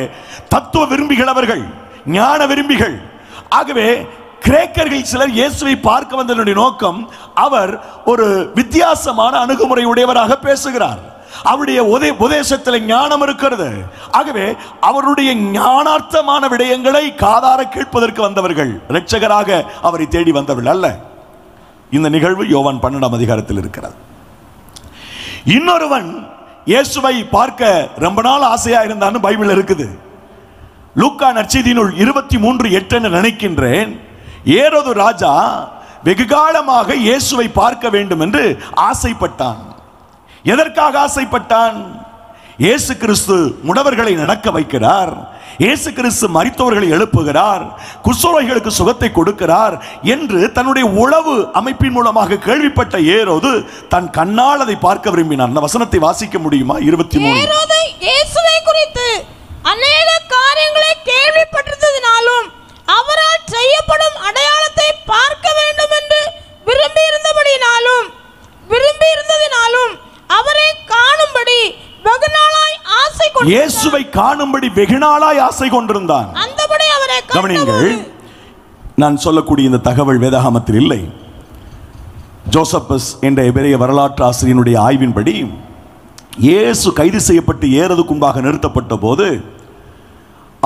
தத்துவ விரும்பிகள், அவர்கள் ஞான விரும்பிகள். ஆகவே கிரேக்கர்கள் சிலர் இயேசுவை பார்க்க வந்ததனுடைய நோக்கம், அவர் ஒரு வித்தியாசமான அணுகுமுறை உடையவராக பேசுகிறார், அவருடைய உபதேசத்தில் ஞானம் இருக்கிறது. ஆகவே அவருடைய ஞானார்த்தமான விடயங்களை காதார கேட்பதற்கு வந்தவர்கள், இரட்சகராக அவரை தேடி வந்தவர்கள் அல்ல. இந்த நிகழ்வு யோவான் 12ஆம் அதிகாரத்தில் இருக்கிறது. இன்னொருவன் இயேசுவை பார்க்க ரொம்ப நாள் ஆசையா இருந்தான்னு பைபிள் இருக்குது. லூக்கா நற்செய்தி நூல் 23:8 நினைக்கின்றேன். ஏரோது ராஜா வெகு காலமாக இயேசுவை பார்க்க வேண்டும் என்று ஆசைப்பட்டான். எதற்காக ஆசைப்பட்டான்? இயேசு கிறிஸ்து முடவர்களை நடக்க வைக்கிறார், இயேசு கிறிஸ்து மரித்தவர்களை எழுப்புகிறார், குஷ்டரோகிகளுக்கு சுகத்தை கொடுக்கிறார் என்று தன்னுடைய உளவு அமைப்பின் மூலமாக கேள்விப்பட்ட ஏரோது தன் கண்ணால் அதை பார்க்க விரும்பினார். அந்த வசனத்தை வாசிக்க முடியுமா? 23. ஏரோது இயேசுவை குறித்து அநேக காரியங்களை கேள்விப்பட்டிருந்ததினாலும் அவரால் செய்யப்படும் அடையாளத்தை பார்க்க வேண்டும் என்று விரும்பி இருந்ததினாலும் அவரை காணும்படி வெகு நாளாய் ஆசை கொண்டிருந்தான். இயேசுவை காணும்படி வெகு நாளாய் ஆசை கொண்டிருந்தான். அந்தபடி அவரை கவனியுங்கள், நான் சொல்லக்கூடிய இந்த தகவல் வேதாகமத்தில் இல்லை. ஜோசப்பஸ் என்ற எபிரேய வரலாற்று ஆசிரியனுடைய ஆய்வின்படி இயேசு கைது செய்யப்பட்டு ஏறதுக்கு முன்பாக நிறுத்தப்பட்ட போது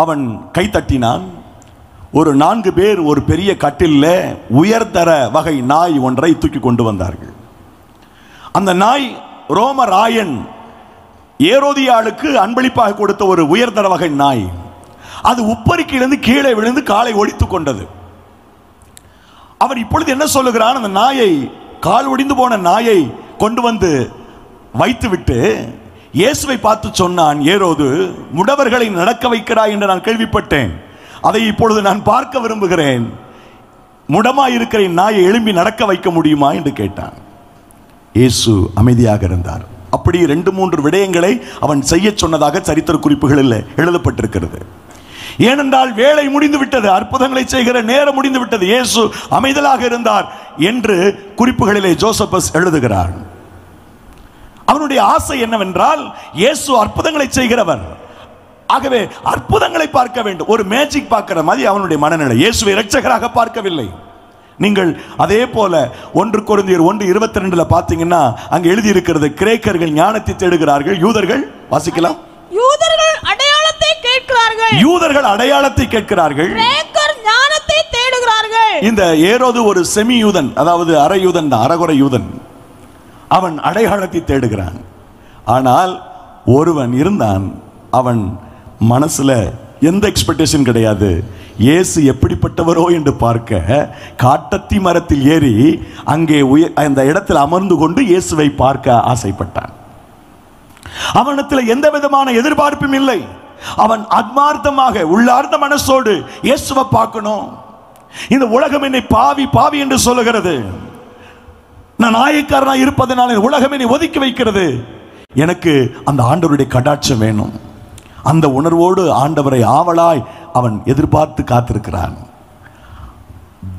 அவன் கைத்தட்டினான். ஒரு 4 பேர் ஒரு பெரிய கட்டில்ல உயர்தர வகை நாய் ஒன்றை தூக்கி கொண்டு வந்தார்கள். அந்த நாய் ரோம ராயன் ஏரோதியாளுக்கு அன்பளிப்பாக கொடுத்த ஒரு உயர்தர வகை நாய். அது உப்பரிக்கையிலிருந்து கீழே விழுந்து காலை ஒடித்துக் கொண்டது. அவன் இப்பொழுது என்ன சொல்லுகிறான்? அந்த நாயை, கால் ஒடிந்து போன நாயை கொண்டு வந்து வைத்துவிட்டு இயேசுவை பார்த்து சொன்னான், ஏரோது, முடவர்களை நடக்க வைக்கிறாய் என்று நான் கேள்விப்பட்டேன், அதை இப்பொழுது நான் பார்க்க விரும்புகிறேன். முடமாயிருக்கிற நாயை எழும்பி நடக்க வைக்க முடியுமா என்று கேட்டான். இயேசு அமைதியாக இருந்தார். அப்படி 2-3 விடயங்களை அவன் செய்ய சொன்னதாக சரித்திர குறிப்புகளில் எழுதப்பட்டிருக்கிறது. ஏனென்றால் வேலை முடிந்து விட்டது, அற்புதங்களை செய்கிற நேரம் முடிந்து விட்டது, இயேசு அமைதலாக இருந்தார் என்று குறிப்புகளிலே ஜோசப்பஸ் எழுதுகிறார். அவனுடைய ஆசை என்னவென்றால் இயேசு அற்புதங்களை செய்கிறவர், ஆகவே அற்புதங்களை பார்க்க வேண்டும். ஒரு மேஜிக் பார்க்கிற மாதிரி அவனுடைய மனநிலை. இயேசுவை இரட்சகராக பார்க்கவில்லை. நீங்கள் அதே போல 1 கொரிந்தியர் 1:22 பார்த்தீங்கன்னா அங்க எழுதி இருக்கிறது, கிரேக்கர்கள் ஞானத்தை தேடுகிறார்கள், யூதர்கள், வாசிக்கலாம், யூதர்கள் அடையாளத்தை கேட்கிறார்கள், யூதர்கள் அடையாளத்தை கேட்கிறார்கள், கிரேக்கர் ஞானத்தை தேடுகிறார்கள். இந்த ஏரோது ஒரு செமி யூதன், அதாவது அரை யூதன் தான், அரைகுறை யூதன். அவன் அடையாளத்தை தேடுகிறான். ஆனால் ஒருவன் இருந்தான், அவன் மனசுல எந்த எக்ஸ்பெக்டேஷன் கிடையாது. இயேசு எப்படிப்பட்டவரோ என்று பார்க்க காட்டத்தி மரத்தில் ஏறி அங்கே அந்த இடத்தில் அமர்ந்து கொண்டு இயேசுவை பார்க்க ஆசைப்பட்டான். அவனிடத்தில் எந்த விதமான எதிர்பார்ப்பும் இல்லை. அவன் ஆத்மார்த்தமாக உள்ளார்ந்த மனசோடு இயேசுவை பார்க்கணும். இந்த உலகம் என்னை பாவி பாவி என்று சொல்லுகிறது. நான் ஆயக்காரனா இருப்பதனால உலகம் என்னை ஒதுக்கி வைக்கிறது. எனக்கு அந்த ஆண்டவருடைய கடாட்சம் வேணும். அந்த உணர்வோடு ஆண்டவரை ஆவலாய் அவன் எதிர்பார்த்து காத்திருக்கிறான்.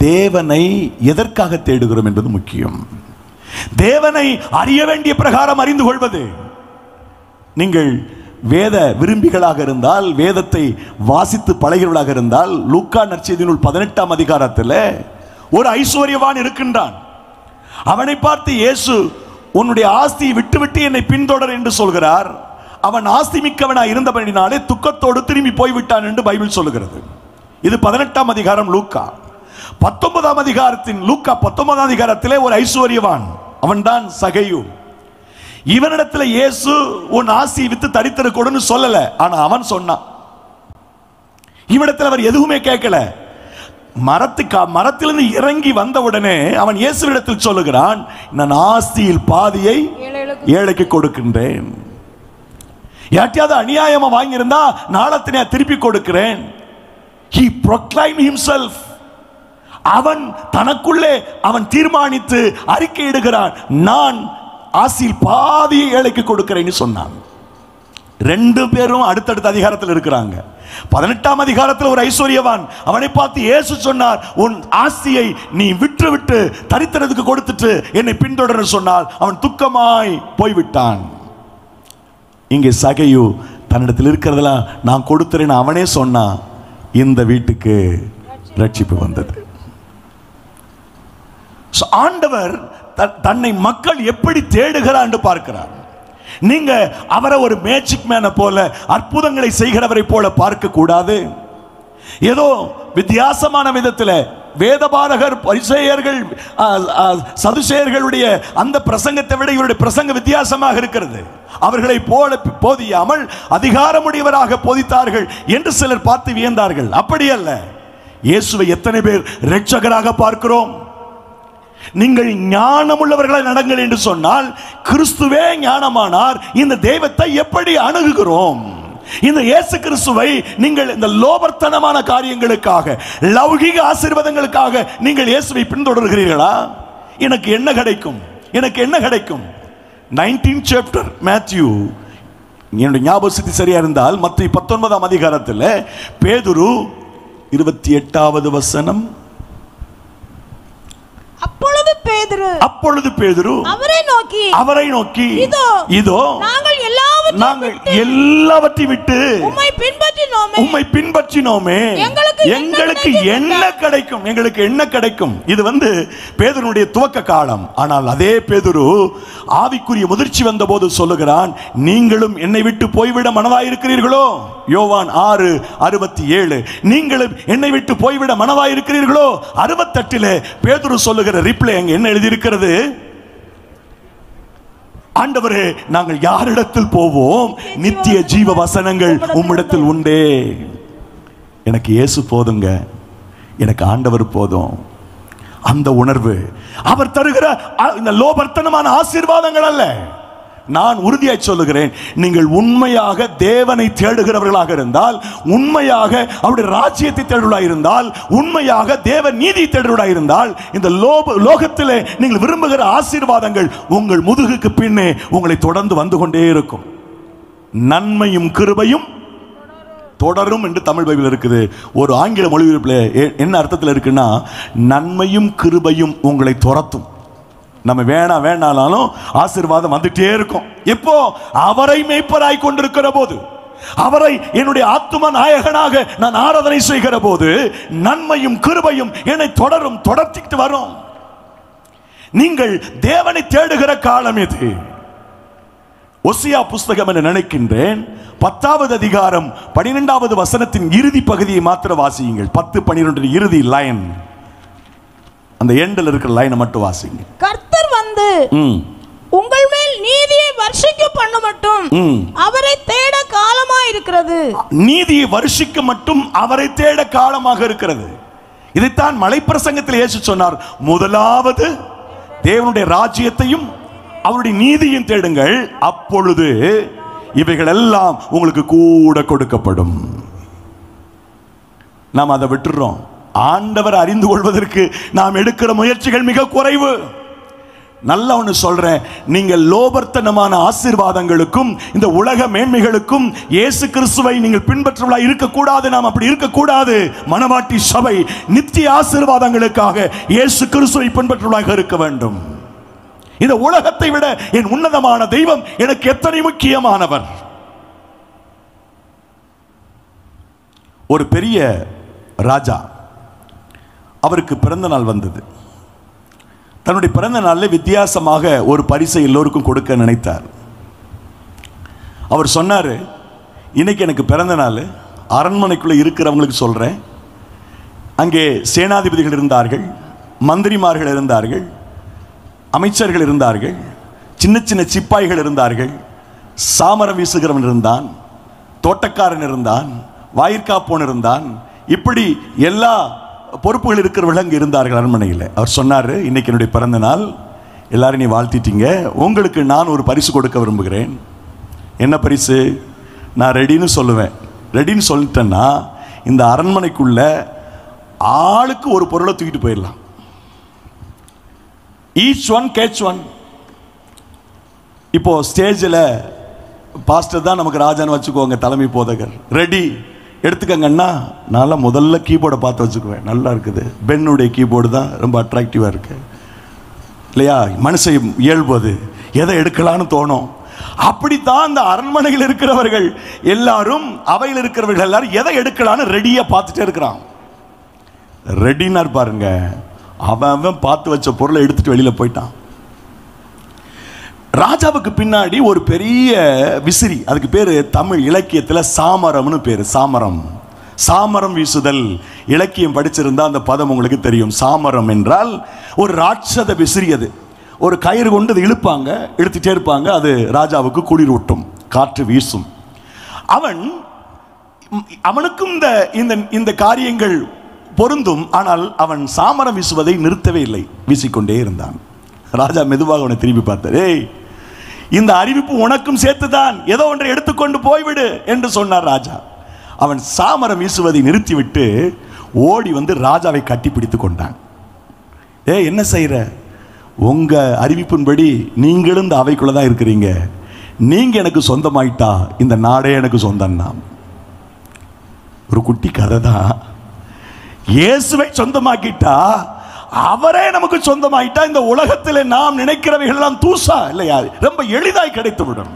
தேவனை எதற்காக தேடுகிறோம் என்பது முக்கியம். தேவனை அறிய வேண்டிய பிரகாரம் அறிந்து கொள்வது. நீங்கள் வேத விரும்பிகளாக இருந்தால், வேதத்தை வாசித்து பழகிறவர்களாக இருந்தால், லூக்கா நற்செய்தி நூல் 18ஆம் அதிகாரத்தில் ஒரு ஐஸ்வர்யவான் இருக்கின்றான். அவனை பார்த்து இயேசு உன்னுடைய ஆஸ்தியை விட்டுவிட்டு என்னை பின்தொடர் என்று சொல்கிறார். அவன் ஆஸ்தி மிக்கவனாய் இருந்தபடினாலே துக்கத்தோடு திரும்பி போய்விட்டான் என்று பைபிள் சொல்லுகிறது. இது 18ஆம் அதிகாரம் லூக்கா. 19ஆம் அதிகாரத்தின் லூக்கா 19ஆம் அதிகாரத்திலே ஒரு ஐஸ்வர்யவான், அவன்தான் சகையு. இவனிடத்தில் இயேசு உன் ஆசியை வித்து தரித்திர கொடுன்னு சொல்லல. ஆனா அவன் சொன்னான். இவனிடத்தில் அவர் எதுவுமே கேட்கல. மரத்திலிருந்து இறங்கி வந்தவுடனே அவன் இயேசுவிடத்தில் சொல்லுகிறான், நான் ஆஸ்தியில் பாதியை ஏழைக்கு கொடுக்கின்றேன். யார்ட்டையாவது அநியாயமா வாங்கியிருந்தா நாளத்தினை திருப்பி கொடுக்கிறேன். He proclaimed himself. அவன் தனக்குள்ளே அவன் தீர்மானித்து அறிக்கையிடுகிறான், நான் ஆசியில் பாதியை ஏழைக்கு கொடுக்கிறேன்னு சொன்னான். ரெண்டு பேரும் அடுத்தடுத்த அதிகாரத்தில் இருக்கிறாங்க. 18ஆம் அதிகாரத்தில் ஒரு ஐஸ்வர்யவான், அவனை பார்த்து இயேசு சொன்னார், உன் ஆஸ்தியை நீ விட்டு தரித்திரத்துக்கு கொடுத்துட்டு என்னை பின்தொடர சொன்னால் அவன் துக்கமாய் போய்விட்டான். இங்கே சகையு தன்னிடத்தில் இருக்கிறதெல்லாம் நான் கொடுத்துறேன்னு அவனே சொன்னான். இந்த வீட்டுக்கு ரட்சிப்பு வந்தது. ஆண்டவர் தன்னை மக்கள் எப்படி தேடுகிறார் என்று பார்க்கிறார். நீங்க அவரை ஒரு மேஜிக் மேனை போல, அற்புதங்களை செய்கிறவரை போல பார்க்க கூடாது. ஏதோ வித்தியாசமான விதத்தில் வேதபாரகர், பரிசேயர்கள், சதுசேயர்களுடைய அந்த பிரசங்கத்தை விட இவருடைய பிரசங்க வித்தியாசமாக இருக்கிறது. அவர்களை போல போதியாமல் அதிகாரமுடையவராக போதித்தார்கள் என்று சிலர் பார்த்து வியந்தார்கள். அப்படி அல்ல. இயேசுவை எத்தனை பேர் இரட்சகராக பார்க்கிறோம். நீங்கள் ஞானமுள்ளவர்களாய் நடங்கள் என்று சொன்னால், கிறிஸ்துவே ஞானமானார். இந்த தெய்வத்தை எப்படி அணுகுகிறோம்? இந்த இயேசு கிறிஸ்துவை நீங்கள் இந்த லோபர்த்தனமான காரியங்களுக்காக, லௌகிக ஆசீர்வாதங்களுக்காக நீங்கள் இயேசுவை பின்தொடர்கிறீர்களா? எனக்கு என்ன கிடைக்கும்? எனக்கு என்ன கிடைக்கும்? 19th chapter மேத்யூ, என்னுடைய ஞாபகம் சரியா இருந்தால் மத்திய 19ஆம் அதிகாரத்தில் பேதுரு 28வது வசனம், அப்பொழுது பேதுரு அவரை நோக்கி இதோ நாங்கள் எல்லாவற்றையும் விட்டு உம்மை பின்பற்றினோமே, எங்களுக்கு என்ன கிடைக்கும்? எங்களுக்கு என்ன கிடைக்கும்? இது பேதுருடைய துவக்க காலம். ஆனால் அதே பேதுரு ஆவிக்குரிய முதிர்ச்சி வந்த போது சொல்லுகிறான், நீங்களும் என்னை விட்டு போய்விட மனதாயிருக்கிறீர்களோ? யோவான் 6:67. நீங்களும் என்னை விட்டு போய்விட மனதாயிருக்கிறீர்களோ? 68 பேதுரு சொல்லுகிற ரிப்ளை அங்க என்ன எழுதியிருக்கிறது? ஆண்டவரே, நாங்கள் யாரிடத்தில் போவோம்? நித்திய ஜீவ வசனங்கள் உம்மிடத்தில் உண்டே. எனக்கு இயேசு போதுங்க, எனக்கு ஆண்டவர் போதும். அந்த உணர்வு அவர் தருகிற இந்த லோபர்த்தனமான ஆசீர்வாதங்கள் அல்ல. நான் உறுதியாய் சொல்லுகிறேன், நீங்கள் உண்மையாக தேவனை தேடுகிறவர்களாக இருந்தால், உண்மையாக அவருடைய ராஜ்யத்தை தேடுவர்களாக இருந்தால், உண்மையாக தேவ நீதி தேடுவர்களாக இருந்தால், இந்த லோகத்திலே நீங்கள் விரும்புகிற ஆசீர்வாதங்கள் உங்கள் முதுகுக்கு பின்னே உங்களை தொடர்ந்து வந்து கொண்டே இருக்கும். நன்மையும் கிருபையும் தொடரும் என்று தமிழ் பைபிள் இருக்குது. ஒரு ஆங்கில மொழிபெயர்ப்பில் என்ன அர்த்தத்தில் இருக்குன்னா, நன்மையும் கிருபையும் உங்களை துரத்தும். நம்ம வேணாலும் ஆசீர்வாதம் வந்துட்டே இருக்கும். எப்போ? அவரை மேய்ப்பராய் கொண்டிருக்கிற போது, அவரை என்னுடைய ஆத்தும நாயகனாக நான் ஆராதனை செய்கிற போது, நன்மையும் கிருபையும் என்னை தொடர்த்திட்டு வரும். நீங்கள் தேவனை தேடுகிற காலம் எது? ஒசியா புஸ்தகம் என்று நினைக்கின்றேன், 10வது அதிகாரம் 12வது வசனத்தின் இறுதி பகுதியை மாத்திர வாசியுங்கள். 10-12 இறுதி லைன், அந்த எண்டில் இருக்கிற லைனை மட்டும் வாசிங்க. கர்த்தர் வந்து உங்கள் மேல் நீதியை வர்ஷிக்க பண்ண மட்டும் அவரை தேட காலமாக இருக்கிறது. நீதியை வர்ஷிக்க மட்டும் அவரை தேட காலமாக இருக்கிறது. இதைத்தான் மலைப்பிரசங்கத்தில் இயேசு சொன்னார், முதலாவது தேவனுடைய ராஜ்யத்தையும் அவருடைய நீதியும் தேடுங்கள், அப்பொழுது இவைகள் எல்லாம் உங்களுக்கு கூட கொடுக்கப்படும். நாம் அதை விட்டுறோம். ஆண்டவர் அறிந்து கொள்வதற்கு நாம் எடுக்கிற முயற்சிகள் மிக குறைவு. நல்லா ஒன்று சொல்றேன், நீங்கள் லோபர்த்தனமான ஆசீர்வாதங்களுக்கும் இந்த உலக மேன்மைகளுக்கும் இயேசு கிறிஸ்துவை நீங்கள் பின்பற்றுவதா இருக்கக்கூடாது. நாம் அப்படி இருக்கக்கூடாது. மனவாட்டி சபை நித்திய ஆசீர்வாதங்களுக்காக இயேசு கிறிஸ்துவை பின்பற்றுவதாக இருக்க வேண்டும். இந்த உலகத்தை விட என் உன்னதமான தெய்வம் எனக்கு எத்தனை முக்கியமானவர். ஒரு பெரிய ராஜா, அவருக்கு பிறந்த நாள் வந்தது. தன்னுடைய பிறந்த நாளில் வித்தியாசமாக ஒரு பரிசை எல்லோருக்கும் கொடுக்க நினைத்தார். அவர் சொன்னார், இன்னைக்கு எனக்கு பிறந்த நாள், அரண்மனைக்குள்ளே இருக்கிறவங்களுக்கு சொல்கிறேன், அங்கே சேனாதிபதிகள் இருந்தார்கள், மந்திரிமார்கள் இருந்தார்கள், அமைச்சர்கள் இருந்தார்கள், சின்ன சின்ன சிப்பாய்கள் இருந்தார்கள், சாமரம் வீசுகிறவன் இருந்தான், தோட்டக்காரன் இருந்தான், வாயிற்காப்போன் இருந்தான், இப்படி எல்லா பொறுப்புகள் இருக்கிறவர்கள் அங்கே இருந்தார்கள் அரண்மனையில். அவர் சொன்னார், இன்னைக்கு என்னுடைய பிறந்த நாள், எல்லாரும் நீ வாழ்த்திட்டீங்க, உங்களுக்கு நான் ஒரு பரிசு கொடுக்க விரும்புகிறேன். என்ன பரிசு? நான் ரெடின்னு சொல்லுவேன். ரெடின்னு சொல்லிட்டேன்னா இந்த அரண்மனைக்குள்ள ஆளுக்கு ஒரு பொருளை தூக்கிட்டு போயிடலாம். Each one catch one. இப்போ ஸ்டேஜில் பாஸ்டர் தான் நமக்கு ராஜான்னு வச்சுக்கோங்க, தலைமை போதகர். ரெடி எடுத்துக்கங்கன்னா, நான் முதல்ல கீபோர்டை பார்த்து வச்சுக்குவேன். நல்லா இருக்குது, பென்னுடைய கீபோர்டு தான் ரொம்ப அட்ராக்டிவாக இருக்கு இல்லையா? மனுஷன் இயல்பது, எதை எடுக்கலான்னு தோணும். அப்படித்தான் இந்த அரண்மனையில் இருக்கிறவர்கள் எல்லாரும், அவையில் இருக்கிறவர்கள் எல்லாரும் எதை எடுக்கலான்னு ரெடியாக பார்த்துட்டே இருக்கிறான். ரெடினார் பாருங்க, அவன் பார்த்து வச்ச பொருளை எடுத்துட்டு வெளியில் போயிட்டான். ராஜாவுக்கு பின்னாடி ஒரு பெரிய விசிறி, அதுக்கு பேர் தமிழ் இலக்கியத்தில் சாமரம்னு பேர். சாமரம், சாமரம் வீசுதல். இலக்கியம் படிச்சிருந்தா அந்த பதம் உங்களுக்கு தெரியும். சாமரம் என்றால் ஒரு ராட்சத விசிறி. அது ஒரு கயிறு கொண்டு அது இழுப்பாங்க, இழுத்துட்டே இருப்பாங்க, அது ராஜாவுக்கு குளிர் ஊட்டும், காற்று வீசும். அவனுக்கும் இந்த காரியங்கள் பொருந்தும். ஆனால் அவன் சாமரம் வீசுவதை நிறுத்தவே இல்லை, வீசிக்கொண்டே இருந்தான். ராஜா மெதுவாக அவனை திரும்பி பார்த்தார். ஏய், இந்த அறிவிப்பு உனக்கும் சேர்த்துதான், ஏதோ ஒன்றை எடுத்துக்கொண்டு போய்விடு என்று சொன்னார் ராஜா. அவன் சாமரம் வீசுவதை நிறுத்திவிட்டு ஓடி வந்து ராஜாவை கட்டி பிடித்து கொண்டான். என்ன செய்யற? உங்க அறிவிப்பின்படி நீங்களும் இந்த அவைக்குள்ள தான் இருக்கிறீங்க, நீங்க எனக்கு சொந்தமாயிட்டா இந்த நாடே எனக்கு சொந்தம்னா. ஒரு குட்டி கதை தான். இயேசுவை சொந்தமாக்கிட்டா, அவரே நமக்கு சொந்தமாயிட்டா, இந்த உலகத்தில் நாம் நினைக்கிறவைகள் எல்லாம் தூசா இல்லையா, ரொம்ப எளிதாய் கிடைத்துவிடும்.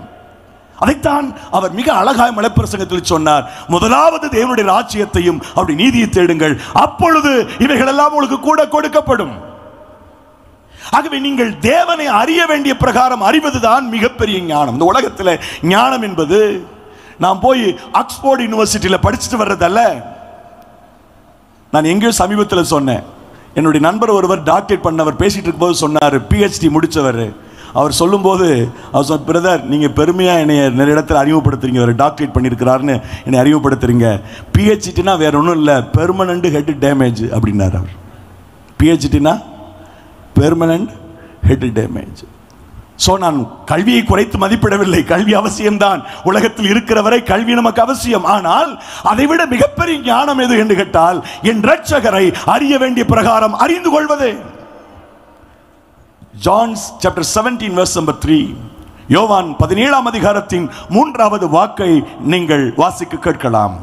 அதைத்தான் அவர் மிக அழகாய் மலைப்பிரசங்கத்தில் சொன்னார். முதலாவது தேவனுடைய ராஜ்யத்தையும் அவருடைய நீதியை தேடுங்கள், அப்பொழுது இவைகள் எல்லாம் உங்களுக்கு கூட கொடுக்கப்படும். ஆகவே நீங்கள் தேவனை அறிய வேண்டிய பிரகாரம் அறிவதுதான் மிகப்பெரிய ஞானம். இந்த உலகத்தில் ஞானம் என்பது நான் போய் ஆக்ஸ்போர்ட் யூனிவர்சிட்டியில் படிச்சுட்டு வர்றதல்ல. நான் எங்கேயோ சமீபத்தில் சொன்னேன், என்னுடைய நண்பர் ஒருவர் டாக்டரேட் பண்ணவர் பேசிட்டு இருக்கும்போது சொன்னார், பிஹெச்டி முடித்தவர். அவர் சொல்லும்போது அவர் சொன்ன, பிரதர் நீங்கள் பெருமையாக என்னை நிறைய இடத்துல அறிமுகப்படுத்துறீங்க, அவர் டாக்டரேட் பண்ணியிருக்கிறாருன்னு என்னை அறிமுகப்படுத்துறீங்க. பிஹெச்டினா வேற ஒன்றும் இல்லை, பெர்மனண்ட் ஹெட் டேமேஜ் அப்படின்னார் அவர். பிஹெச்டினா பெர்மனண்ட் ஹெட் டேமேஜ். ஸோ நான் கல்வியை குறைத்து மதிப்பிடவில்லை, கல்வி அவசியம்தான். உலகத்தில் இருக்கிறவரை கல்வி நமக்கு அவசியம். ஆனால் அதைவிட மிகப்பெரிய ஞானம் எது என்று கேட்டால், என் இரட்சகரை அறிய வேண்டிய பிரகாரம் அறிந்து கொள்வது. John chapter 17 verse number 3. யோவான் 17ஆம் அதிகாரத்தின் 3வது வாக்கை நீங்கள் வாசிக்க கேட்கலாம்.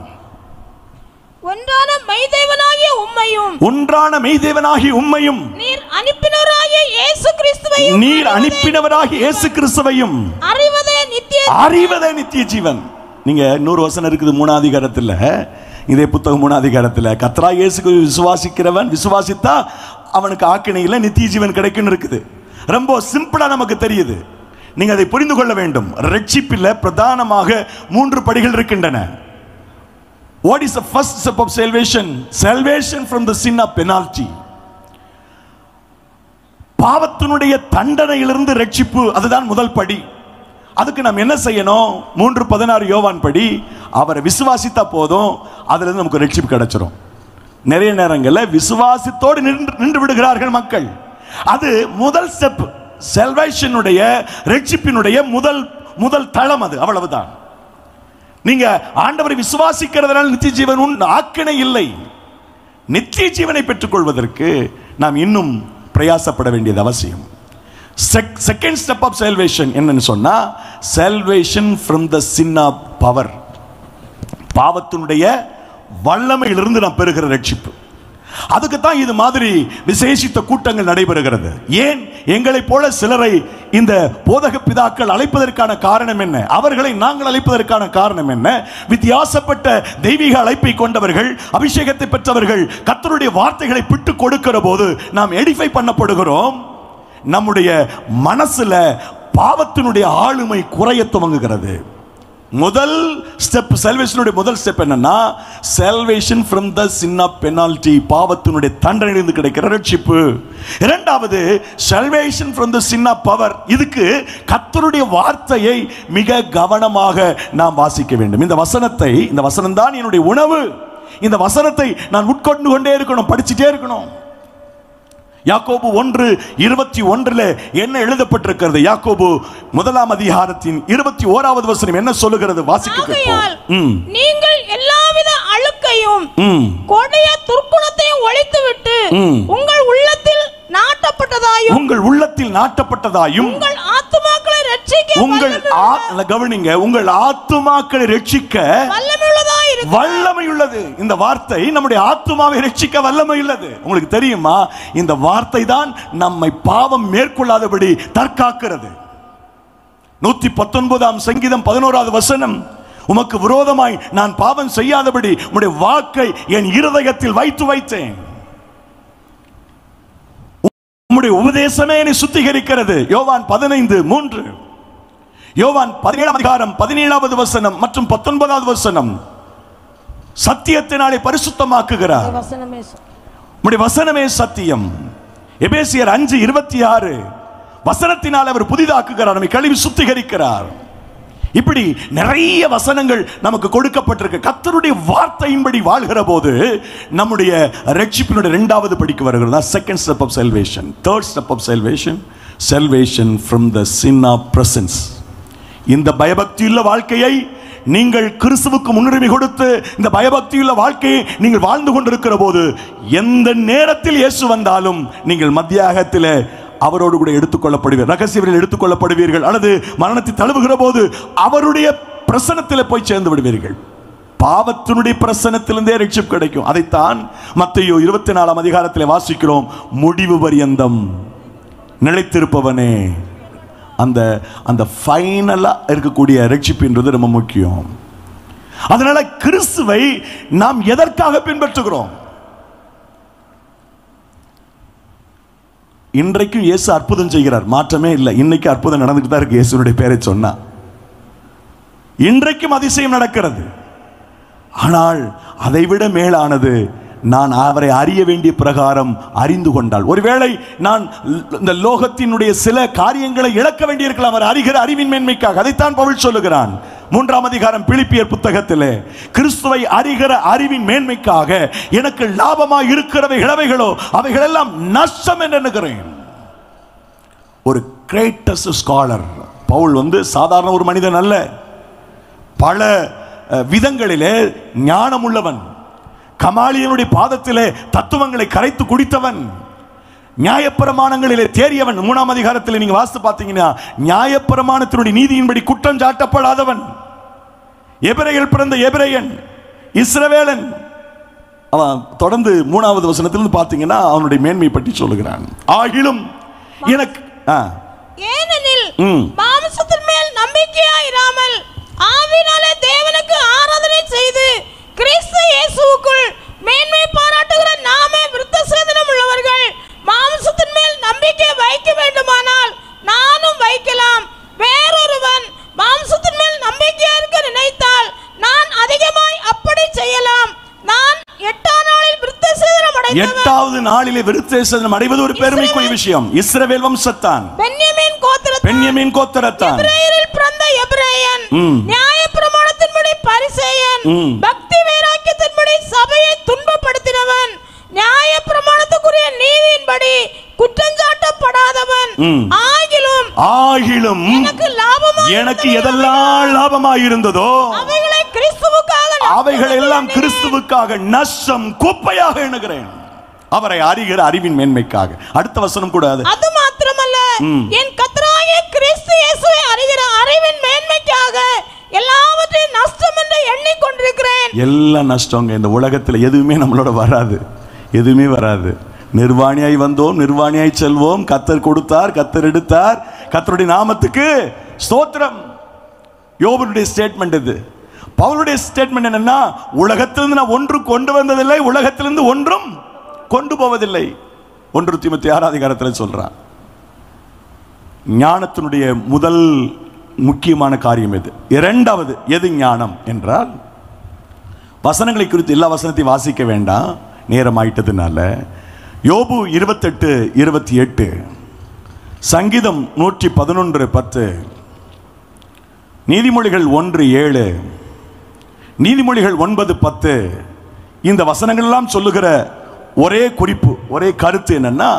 ஒன்றான மெய்தேவனாகிய உம்மையும் நீர் அனுப்பினவராகிய இயேசு கிறிஸ்துவையும் அறிவதே நித்திய ஜீவன். நீங்க 100 வசனம் இருக்குது 3ஆம் அதிகாரத்தில், இதே புத்தகம் 3ஆம் அதிகாரத்தில். கர்த்தராகிய இயேசு விசுவாசிக்கிறவன் விசுவாசித்தா அவனுக்கு ஆக்கினையில நித்திய ஜீவன் கிடைக்கும் இருக்குது. ரொம்ப சிம்பிளா நமக்கு தெரியுது. நீங்க அதை புரிந்து கொள்ள வேண்டும். ரட்சிப்பில் பிரதானமாக 3 படிகள் இருக்கின்றன. What is the first step of salvation? Salvation from the sin of penalty. பாவத்தினுடைய தண்டனையிலிருந்து ரட்சிப்பு, அதுதான் முதல் படி. அதுக்கு நாம் என்ன செய்யணும்? 3:16 யோவான் படி அவரை விசுவாசித்தா போதும், அதுல இருந்து நமக்கு ரட்சிப்பு கிடைச்சிரும். நிறைய நேரங்களில் விசுவாசத்தோடு நின்று விடுகிறார்கள் மக்கள். அது முதல் ஸ்டெப். சால்வேஷனுடைய ரட்சிப்பினுடைய முதல் தளம் அது, அவ்வளவுதான். நீங்க ஆண்டவரை விசுவாசிக்கிறதுனால நித்திய ஜீவன் ஆக்கினை இல்லை. நித்திய ஜீவனை பெற்றுக்கொள்வதற்கு நாம் இன்னும் பிரயாசப்பட வேண்டியது அவசியம். செகண்ட் ஸ்டெப் ஆஃப் salvation என்னன்னு சொன்னா, salvation from the sin of power. பாவத்தினுடைய வல்லமையிலிருந்து நாம் பெறுகிற ரட்சிப்பு. அதுக்கு தான் இது மாதிரி விசேஷித்த கூட்டங்கள் நடைபெறுகிறது. ஏன் எங்களை போல சிலரை இந்த போதக பிதாக்கள் அழைப்பதற்கான காரணம் என்ன? அவர்களை நாங்கள் அழைப்பதற்கான காரணம் என்ன? வித்தியாசப்பட்ட தெய்வீக அழைப்பை கொண்டவர்கள், அபிஷேகத்தை பெற்றவர்கள் கர்த்தருடைய வார்த்தைகளை பிட்டு கொடுக்கிற போது நாம் எடிஃபை பண்ணப்படுகிறோம். நம்முடைய மனசுல பாவத்தினுடைய ஆளுமை குறைய துவங்குகிறது. முதல் ஸ்டெப், salvationனுடைய முதல் ஸ்டெப் என்னன்னா, salvation from the sin of penalty, பாவத்தினுடைய தண்டனையிலிருந்து கிடைக்கிற ரட்சிப்பு. இரண்டாவது salvation from the sin of power. இதுக்கு கர்த்தருடைய வார்த்தையை மிக கவனமாக நாம் வாசிக்க வேண்டும். இந்த வசனம் தான் என்னுடைய உணவு. இந்த வசனத்தை நான் உட்கொண்டு கொண்டே இருக்கணும், படிச்சுட்டே இருக்கணும். யாக்கோபு 1:21 என்ன எழுதப்பட்டிருக்கிறது? யாக்கோபு 1 அதிகாரத்தின் 21வது வசனம் என்ன சொல்லுகிறது? வாசிக்க கேட்போம். நீங்கள் எல்லாவித அழுக்கையும் கொடிய துர்க்குணத்தையும் ஒழித்துவிட்டு உங்கள் உள்ளத்தில் நாட்டப்பட்டதாயும் உங்கள் ஆத்துமாக்களை ரட்சிக்க கவனிங்க, உங்கள் ஆத்துமாக்களை ரட்சிக்க வல்லமை உள்ளது. இந்த வார்த்தை நம்முடைய ஆத்துமாவை ரட்சிக்க வல்லமை உள்ளது. உங்களுக்கு தெரியுமா, இந்த வார்த்தை தான் நம்மை பாவம் மேற்கொள்ளாதபடி தற்காக்கிறது. 119ஆம் சங்கீதம் 11வது வசனம், உமக்கு விரோதமாய் நான் பாவம் செய்யாதபடி உம்முடைய வாக்கை என் இருதயத்தில் வைத்தேன். உம்முடைய உபதேசமே என்னை சுத்திகரிக்கிறது. யோவான் 15:3, யோவான் 17ஆம் அதிகாரம் 17வது வசனம் மற்றும் 19வது வசனம், சத்தியத்தினாலே பரிசுத்தமாக்குகிறார். உம்முடைய வசனமே சத்தியம். எபேசியர் 5:26, வசனத்தினால் அவர் புதிதாக்குகிறார், நம்மை கழுவி சுத்திகரிக்கிறார். இப்படி நிறைய வசனங்கள் நமக்கு கொடுக்கப்பட்டிருக்கு. கர்த்தருடைய வார்த்தையின்படி வாழ்கிற போது நம்முடைய ரட்சிப்பினுடைய இரண்டாவது படிக்கு வருகிறது. Second step of salvation. Third step of salvation from the sin of presence. இந்த பயபக்தியுள்ள வாழ்க்கையை நீங்கள் கிறிஸ்துவுக்கு முன்னுரிமை கொடுத்து இந்த பயபக்தியுள்ள வாழ்க்கையை நீங்கள் வாழ்ந்து கொண்டிருக்கிற போது எந்த நேரத்தில் இயேசு வந்தாலும் நீங்கள் மத்தியாகத்தில் அவரோடு கூட எடுத்துக்கொள்ளப்படுவீர்கள், ரகசியத்தில் எடுத்துக்கொள்ளப்படுவீர்கள், அல்லது மரணத்தை தழுவுகிற போது அவருடைய பிரசன்னத்தில் போய் சேர்ந்து விடுவீர்கள். பாவத்தினுடைய பிரசன்னத்திலிருந்தே ரட்சிப்பு கிடைக்கும். அதைத்தான் மத்தேயு 24ஆம் அதிகாரத்தில் வாசிக்கிறோம். முடிவு பரியந்தம் நிலைத்திருப்பவனே, அந்த ஃபைனலா இருக்கக்கூடிய ரட்சிப்புன்றது ரொம்ப முக்கியம். அதனால கிறிஸ்துவை நாம் எதற்காக பின்பற்றுகிறோம்? இன்றைக்கும் இயேசு அற்புதம் செய்கிறார், மாற்றமே இல்லை. இன்னைக்கு அற்புதம் நடந்துட்டு தான் இருக்கு. இயேசுனுடைய பேரை சொன்னா இன்றைக்கும் அதிசயம் நடக்கிறது. ஆனால் அதைவிட மேலானது, நான் அவரை அறிய வேண்டிய பிரகாரம் அறிந்து கொண்டால். ஒருவேளை நான் இந்த லோகத்தினுடைய சில காரியங்களை இழக்க வேண்டியிருக்கலாம் அவர் அறிகிற அறிவின் மேன்மைக்காக. அதைத்தான் பவுல் சொல்லுகிறான் 3ஆம் அதிகாரம் பிலிப்பியர் புத்தகத்திலே, கிறிஸ்துவை அறிகிற அறிவின் மேன்மைக்காக எனக்கு லாபமாய் இருக்கிறவை இளவைகளோ அவைகளெல்லாம் நஷ்டம் என்று எண்ணுகிறேன். ஒரு கிரேட்டஸ்ட் ஸ்காலர் பவுல் சாதாரண ஒரு மனிதன் அல்ல. பல விதங்களிலே ஞானம் உள்ளவன். கமாலியனுடைய பாதத்திலே தத்துவங்களை கரைத்து குடித்தவன். நியாயப்பிரமாணங்களிலே தேறியவன். 3ஆம் அதிகாரத்தில் நீங்க வாசித்து பார்த்தீங்கன்னா, நியாயப்பிரமாணத்தினுடைய நீதியின்படி குற்றம் சாட்டப்படாதவன். எபிரேயர் பிறந்த எபிரேயன், இஸ்ரவேலன். அவன் தொடர்ந்து 3வது வசனத்திலிருந்து பார்த்தீங்கன்னா அவனுடைய மேன்மை பற்றி சொல்லுகிறான். ஆகிலும் எனக்கு ஏனெனில் மாம்சத்தின் மேல் நம்பிக்கையாயிராமல் ஆவியினாலே தேவனுக்கு ஆராதனை செய்து கிறிஸ்து இயேசுவுக்குள் மேன்மை பாராட்டுகிற நாமே விருத்த சேதனம் உள்ளவர்கள் மாம்சத்தின் மேல் நம்பிக்கை வைக்க வேண்டுமானால் நானும் வைக்கலாம். வேறொருவன் மாம்சத்தின் மேல் நம்பிக்கையா இருக்க நினைத்தால் நான் அதிகமாய் அப்படி செய்யலாம். நான் 8ஆம் நாளில் விருத்த சேதனம் அடைந்தவன். 8வது நாளிலே விருத்த சேதனம் அடைவது ஒரு பெருமைக்குரிய விஷயம். இஸ்ரவேல் வம்சத்தான், பென்யமீன் கோத்திரத்தான், எபிரேயரில் பிறந்த எபிரேயன், நியாயப்பிரமாணத்தின்படி பரிசேயன், பக்தி வைராக்கியத்தின்படி சபையை துன்பப்படுத்தினவன், நியாயப்பிரமாணத்துக்குரிய நீதியின்படி குற்றஞ்சாட்டப்படாதவன். ஆகிலும் எனக்கு எதெல்லாம் லாபமாய் இருந்ததோ அவைகளை அவைகள் எல்லாம் கிறிஸ்துவுக்காக நஷ்டம் குப்பையாக எண்ணுகிறேன், அவரை அறிகிற அறிவின் மேன்மைக்காக. அடுத்த வசனம் கூட அது மாத்திரமல்ல, என் கர்த்தராகிய கிறிஸ்து இயேசுவை அறிகிற அறிவின் மேன்மைக்காக எல்லாவற்றையும் நஷ்டம் என்று எண்ணிக்கொண்டிருக்கிறேன். எல்லாம் நஷ்டங்க. இந்த உலகத்துல எதுவுமே நம்மளோட வராது, எதுவுமே வராது. நிர்வாணியாய் வந்தோம், நிர்வாணியாய் செல்வோம். கர்த்தர் கொடுத்தார், கர்த்தர் எடுத்தார். கர்த்தருடைய நாமத்துக்கு ஸ்தோத்திரம். யோபுடைய ஸ்டேட்மெண்ட் இது. பவுலுடைய ஸ்டேட்மெண்ட் என்னன்னா, உலகத்திலிருந்து நான் ஒன்று கொண்டு வந்ததில்லை, உலகத்திலிருந்து ஒன்றும் கொண்டு போவதில்லை. 1 தீமோத்தேயு 6 அதிகாரத்தில் சொல்றான். ஞானத்தினுடைய முதல் முக்கியமான காரியம் எது? இரண்டாவது எது ஞானம் என்றால், வசனங்களை குறித்து எல்லா வசனத்தையும் வாசிக்க வேண்டாம், நேரம் ஆயிட்டதுனால. யோபு 28:28, சங்கீதம் 111:10, நீதிமொழிகள் 1:7, நீதிமொழிகள் 9:10. இந்த வசனங்கள் எல்லாம் சொல்லுகிற ஒரே குறிப்பு, ஒரே கருத்து என்னன்னா,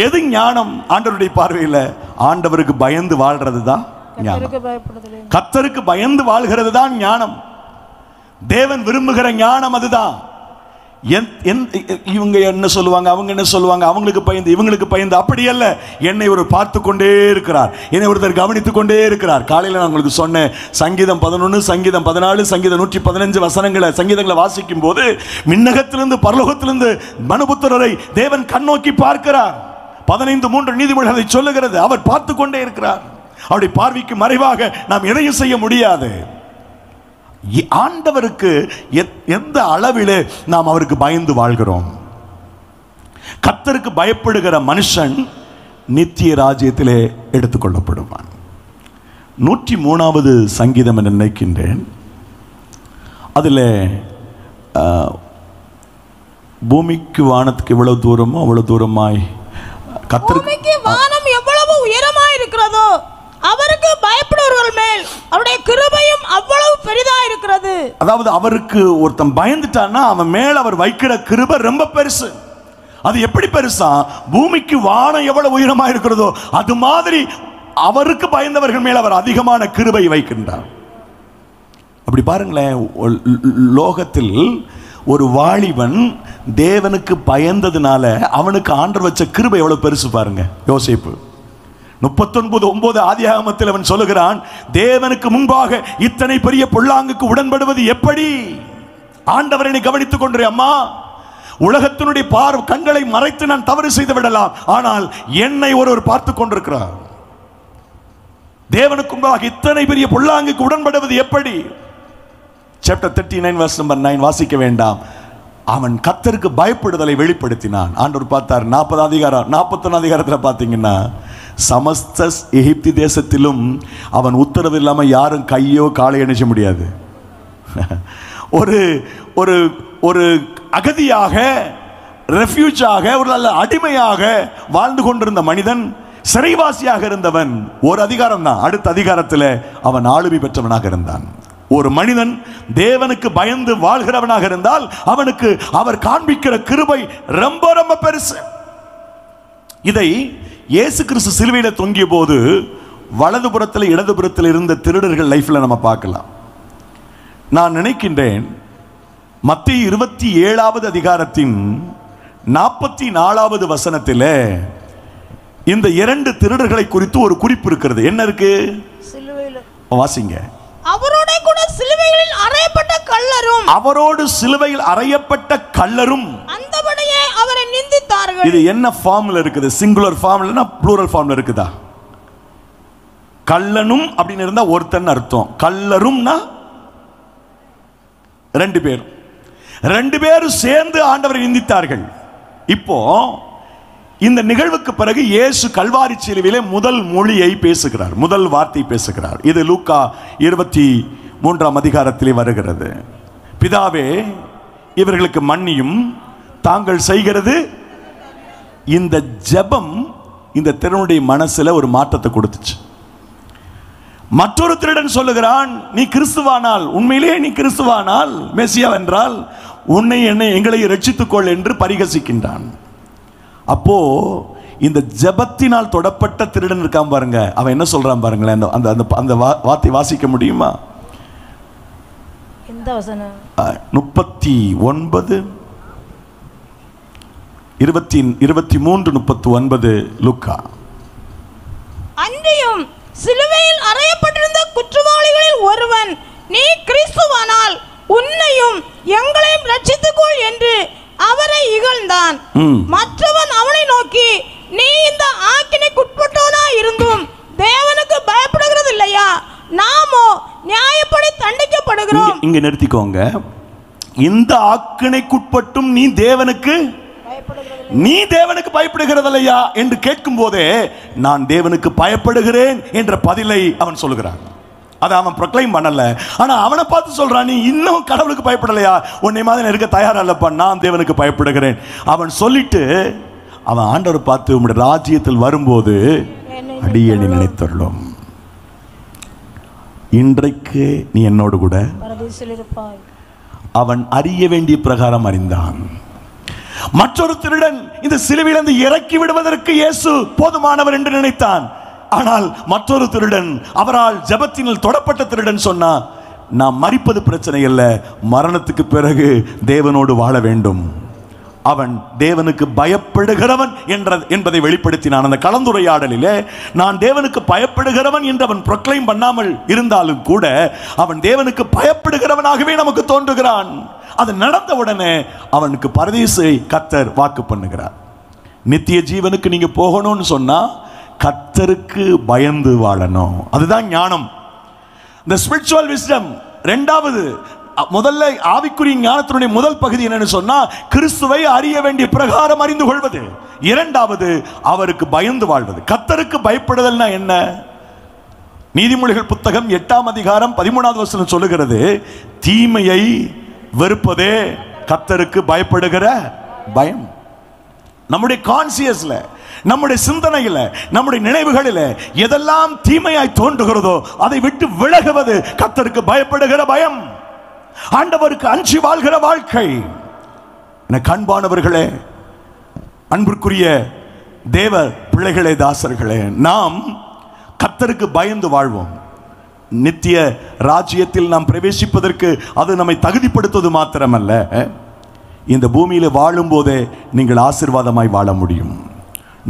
எது ஞானம் ஆண்டவருடைய பார்வையில்? ஆண்டவருக்கு பயந்து வாழ்றது தான் ஞானம். கர்த்தருக்கு பயந்து வாழ்கிறது தான் ஞானம். தேவன் விரும்புகிற ஞானம் அதுதான். இவங்க என்ன சொல்லுவாங்க, அவங்க என்ன சொல்லுவாங்க, அவங்களுக்கு பயந்து இவங்களுக்கு பயந்து அப்படி அல்ல. என்னை ஒரு பார்த்து கொண்டே இருக்கிறார், என்னை ஒருத்தர் கவனித்துக் கொண்டே இருக்கிறார். காலையில் நான் உங்களுக்கு சொன்னேன், சங்கீதம் 11, சங்கீதம் 14, சங்கீதம் 115 சங்கீதங்களை வாசிக்கும் போது மின்னகத்திலிருந்து பரலோகத்திலிருந்து மனுபுத்திரரை தேவன் கண்ணோக்கி பார்க்கிறார். 15:3 நீதிமொழிகளை சொல்லுகிறது. அவர் பார்த்து கொண்டே இருக்கிறார். அவருடைய பார்வைக்கு மறைவாக நாம் எதையும் செய்ய முடியாது. ஆண்டவருக்கு எந்த அளவிலே நாம் அவருக்கு பயந்து வாழ்கிறோம்? கர்த்தருக்கு பயப்படுகிற மனுஷன் நித்திய ராஜ்யத்திலே எடுத்துக்கொள்ளப்படுவான். 103வது சங்கீதம் என்று நினைக்கின்றேன். அதில் பூமிக்கு வானத்துக்கு எவ்வளவு தூரமோ அவ்வளவு தூரமாய் கர்த்தருக்கு வானம் எவ்வளவு உயரமாய் இருக்கிறதோ அவருக்கு பயப்படுவர்கள் மேல் அவருடைய கிருபையும் அவ்வளவு பெரிதா இருக்கிறது. அதாவது அவருக்கு ஒருத்தன் பயந்துட்டான்னா அவன் மேல் அவர் வைக்கிற கிருபை ரொம்ப பெருசு. அது எப்படி பெருசா? பூமிக்கு வானம் எவ்வளவு உயரமா இருக்கிறதோ அது மாதிரி அவருக்கு பயந்தவர்கள் மேல் அவர் அதிகமான கிருபை வைக்கின்றார். அப்படி பாருங்களேன், லோகத்தில் ஒரு வாலிபன் தேவனுக்கு பயந்ததுனால அவனுக்கு ஆண்டவர் வச்ச கிருபை எவ்வளவு பெருசு பாருங்க. யோசேப்பு 39:9 ஆதியாகமத்தில் அவன் சொல்லுகிறான், தேவனுக்கு முன்பாக இத்தனை பெரிய பொல்லாங்குக்கு உடன்படுவது எப்படி? ஆண்டவர் என்னை கவனித்துக் கொண்டே, அம்மா உலகத்தினுடைய கண்களை மறைத்து நான் தவறு செய்து விடலாம், ஆனால் என்னை ஒருவர் பார்த்து கொண்டிருக்கிறார். தேவனுக்கு முன்பாக இத்தனை பெரிய பொல்லாங்குக்கு உடன்படுவது எப்படி? சாப்டர் 39 verse number 9 வாசிக்க வேண்டாம். அவன் கர்த்தருக்கு பயப்படுதலை வெளிப்படுத்தினான். ஆண்டவர் பார்த்தார். 41 அதிகாரத்தில் பார்த்தீங்கன்னா, சமஸ்த எகிப்தி தேசத்திலும் அவன் உத்தரவு இல்லாமல் யாரும் கையோ காலையோ நினைச்ச முடியாது. ஒரு ஒரு ஒரு அகதியாக, ரெஃப்யூஜாக, ஒரு நல்ல அடிமையாக வாழ்ந்து கொண்டிருந்த மனிதன், சிறைவாசியாக இருந்தவன் ஒரு அதிகாரம் தான். அடுத்த அதிகாரத்தில் அவன் ஆளுமை பெற்றவனாக இருந்தான். ஒரு மனிதன் தேவனுக்கு பயந்து வாழ்கிறவனாக இருந்தால் அவனுக்கு அவர் காண்பிக்கிற கிருபை ரொம்ப ரொம்ப பெருசு. இதை இயேசு கிறிஸ்து சிலுவையில் தொங்கிய போது வலதுபுறத்தில் இடதுபுறத்தில் இருந்த திருடர்கள் லைஃப்ல நம்ம பார்க்கலாம். நான் நினைக்கின்றேன் மத்தேயு 27வது அதிகாரத்தின் 44வது வசனத்தில் இந்த 2 திருடர்களை குறித்து ஒரு குறிப்பு இருக்கிறது. என்ன இருக்கு? வாசிங்க. அவரோடு கூட சிலுவையில் அறையப்பட்ட கள்ளரும், அவரோடு சிலுவையில் அறையப்பட்ட கள்ளரும் அந்தபடியே அவரை நிந்தித்தார்கள். இது என்ன ஃபார்ம்ல இருக்குது? சிங்குலர் ஃபார்ம்லனா ப்ளூரல் ஃபார்ம்ல இருக்குதா? கள்ளனும் அப்படின்னு இருந்தா ஒருத்தன் அர்த்தம், கள்ளரும்னா 2 பேர். 2 பேரும் சேர்ந்து ஆண்டவரை நிந்தித்தார்கள். இப்போ இந்த நிகழ்வுக்கு பிறகு இயேசு கல்வாரி சிலுவையிலே முதல் மொழியை பேசுகிறார், முதல் வார்த்தை பேசுகிறார். இது லூக்கா 23ஆம் அதிகாரத்திலே வருகிறது. பிதாவே இவர்களுக்கு மன்னியும், தாங்கள் செய்கிறது. இந்த ஜெபம் இந்த திருடனுடைய மனசுல ஒரு மாற்றத்தை கொடுத்துச்சு. மற்றொரு திருடன் சொல்லுகிறான், நீ கிறிஸ்துவானால், உண்மையிலே நீ கிறிஸ்துவானால், மெசியா என்றால் உன்னை என்னை எங்களை ரட்சித்துக்கொள் என்று பரிகசிக்கின்றான். அப்போ இந்த ஜெபத்தினால் தொடப்பட்ட திருடன் இருக்கான் பாருங்க, அவன் என்ன சொல்றான் பாருங்களேன். அந்த வார்த்தை வாசிக்க முடியுமா? இந்த வசனம் 39 23 39 லூக்கா. அன்றியும் சிலுவையில் அறையப்பட்டிருந்த குற்றவாளிகளில் ஒருவன், நீ கிறிஸ்துவானால் உன்னையும் எங்களையும் ரட்சித்துக்கொள் என்று அவரை இகழ்ந்தான். மற்றவன் அவனை நோக்கி, நீ இந்த ஆக்கினைக்குட்பட்டவனா இருந்தும் தேவனுக்கு பயப்படுகிறது இல்லையா? நாமோ நியாயப்படி தண்டிக்கப்படுகிறோம். இங்க நிறுத்திக்கோங்க. இந்த ஆக்கினைக்குட்பட்டும் நீ தேவனுக்கு பயப்படுகிறதில்லையா என்று கேட்கும் போதே நான் தேவனுக்கு பயப்படுகிறேன் என்ற பதிலை அவன் சொல்லுகிறான். அதை அவன் ப்ரொக்ளைம் பண்ணல, ஆனா அவனை பார்த்து சொல்றான், நீ இன்னும் கடவுளுக்கு பயப்படலையா? உன்னை மாதிரி இருக்க தயாரல்லப்பா, நான் தேவனுக்கு பயப்படுகிறேன். அவன் சொல்லிட்டு அவன் ஆண்டவர் பார்த்து, உம்முடைய ராஜ்யத்தில் வரும்போது அடியேனை நினைத்தருளும், இன்றைக்கு நீ என்னோடு கூட. அவன் அறிய வேண்டிய பிரகாரம் அறிந்தான். மற்றொரு திருடன் இந்த சிலுவையிலிருந்து இறக்கி விடுவதற்கு இயேசு போதுமானவர் என்று நினைத்தான். ஆனால் மற்றொரு திருடன், அவரால் ஜெபத்தினால் தொடப்பட்ட திருடன் சொன்னா, நான் மரிப்பது பிரச்சனை இல்லை, மரணத்துக்கு பிறகு தேவனோடு வாழ வேண்டும். அவன் தேவனுக்கு பயப்படுகிறவன் என்பதை வெளிப்படுத்தினான். அந்த கலந்துரையாடலிலே நான் தேவனுக்கு பயப்படுகிறவன் என்று அவன் ப்ரொக்ளைம் பண்ணாமல் இருந்தாலும் கூட அவன் தேவனுக்கு பயப்படுகிறவனாகவே நமக்கு தோன்றுகிறான். அது நடந்த உடனே அவனுக்கு பரதீசை கர்த்தர் வாக்கு பண்ணுகிறார். நித்திய ஜீவனுக்கு நீங்க போகணும்னு சொன்னா கர்த்தருக்கு பயந்து வாழணும். அதுதான் ஞானம். இந்த ஸ்பிரிச்சுவல் விஸ்டம் இரண்டாவது, முதல்ல ஆவிக்குரிய ஞானத்தினுடைய முதல் பகுதி என்னன்னு சொன்னா கிறிஸ்துவை அறிய வேண்டிய பிரகாரம் அறிந்து கொள்வது. இரண்டாவது, அவருக்கு பயந்து வாழ்வது. கர்த்தருக்கு பயப்படுதல்னா என்ன? நீதிமொழிகள் புத்தகம் 8ஆம் அதிகாரம் 13வது வசனம் சொல்லுகிறது, தீமையை வெறுப்பதே கர்த்தருக்கு பயப்படுகிற பயம். நம்முடைய கான்சியஸ்ல, நம்முடைய சிந்தனையில, நம்முடைய நினைவுகளில் எதெல்லாம் தீமையாய் தோன்றுகிறதோ அதை விட்டு விலகுவது கர்த்தருக்கு பயப்படுகிற பயம், ஆண்டவருக்கு அஞ்சி வாழ்கிற வாழ்க்கை. அன்பானவர்களே, அன்பிற்குரிய தேவ பிள்ளைகளே, தாசர்களே, நாம் கர்த்தருக்கு பயந்து வாழ்வோம். நித்திய ராஜ்யத்தில் நாம் பிரவேசிப்பதற்கு அது நம்மை தகுதிப்படுத்துவது மாத்திரமல்ல, இந்த பூமியில வாழும் போதே நீங்கள் ஆசீர்வாதமாய் வாழ முடியும்.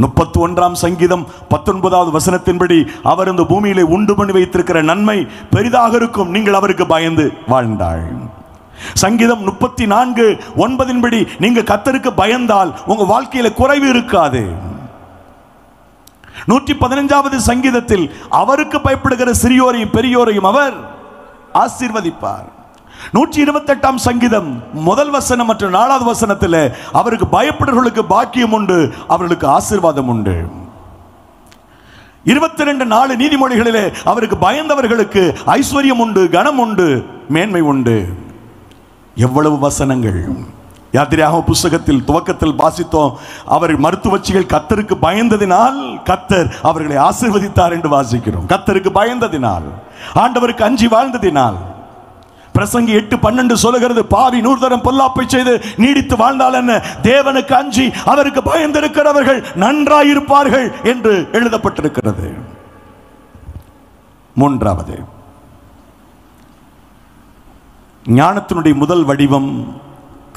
31ஆம் சங்கீதம் 19வது வசனத்தின்படி அவர் இந்த பூமியிலே உண்டு பண்ணி வைத்திருக்கிற நன்மை பெரிதாக இருக்கும், நீங்கள் அவருக்கு பயந்து வாழ்ந்தாள். சங்கீதம் 34:9 நீங்க கர்த்தருக்கு பயந்தால் உங்க வாழ்க்கையில குறைவு இருக்காது. 115வது சங்கீதத்தில் அவருக்கு பயப்படுகிற சிறியோரையும் பெரியோரையும் அவர் ஆசீர்வதிப்பார். 128ஆம் சங்கீதம் முதல் வசனம் மற்றும் 4வது வசனத்தில் அவருக்கு பயப்படுகிறவர்களுக்கு பாக்கியம் உண்டு, அவர்களுக்கு ஆசீர்வாதம் உண்டு. 22 நீதிமொழிகளிலே அவருக்கு பயந்தவர்களுக்கு ஐஸ்வர்யம் உண்டு, கனம் உண்டு, மேன்மை உண்டு. எவ்வளவு வசனங்கள்! யாத்திரையாகம புஸ்தகத்தில் துவக்கத்தில் வாசித்தோம், அவர் மருத்துவச்சிகள் கர்த்தருக்கு பயந்ததினால் கர்த்தர் அவர்களை ஆசீர்வதித்தார் என்று வாசிக்கிறோம். கர்த்தருக்கு பயந்ததினால், ஆண்டவருக்கு அஞ்சி வாழ்ந்ததினால். பிரசங்கி 8:12 சொல்லுகிறது, பாவி 100 தரம் பொல்லாப்பை செய்து நீடித்து வாழ்ந்தால் என்ன, தேவனுக்கு அஞ்சி அவருக்கு பயந்திருக்கிறவர்கள் நன்றாயிருப்பார்கள் என்று எழுதப்பட்டிருக்கிறது. மூன்றாவது, ஞானத்தினுடைய முதல் வடிவம்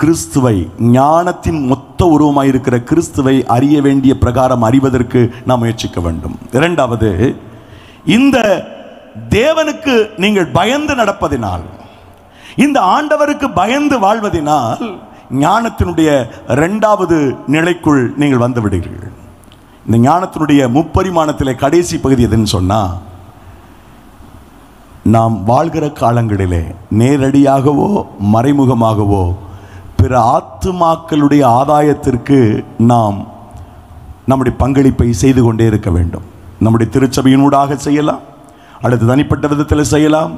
கிறிஸ்துவை, ஞானத்தின் மொத்த உருவமாயிருக்கிற கிறிஸ்துவை அறிய வேண்டிய பிரகாரம் அறிவதற்கு நாம் முயற்சிக்க வேண்டும். இரண்டாவது, இந்த தேவனுக்கு நீங்கள் பயந்து நடப்பதினால், இந்த ஆண்டவருக்கு பயந்து வாழ்வதினால் ஞானத்தினுடைய இரண்டாவது நிலைக்குள் நீங்கள் வந்து விடுகிறீர்கள். இந்த ஞானத்தினுடைய முப்பரிமாணத்திலே கடைசி பகுதி எதுன்னு சொன்னா, நாம் வாழ்கிற காலங்களிலே நேரடியாகவோ மறைமுகமாகவோ பிற ஆத்துமாக்களுடைய ஆதாயத்திற்கு நாம் நம்முடைய பங்களிப்பை செய்து கொண்டே இருக்க வேண்டும். நம்முடைய திருச்சபையினூடாக செய்யலாம், அல்லது தனிப்பட்ட விதத்தில் செய்யலாம்.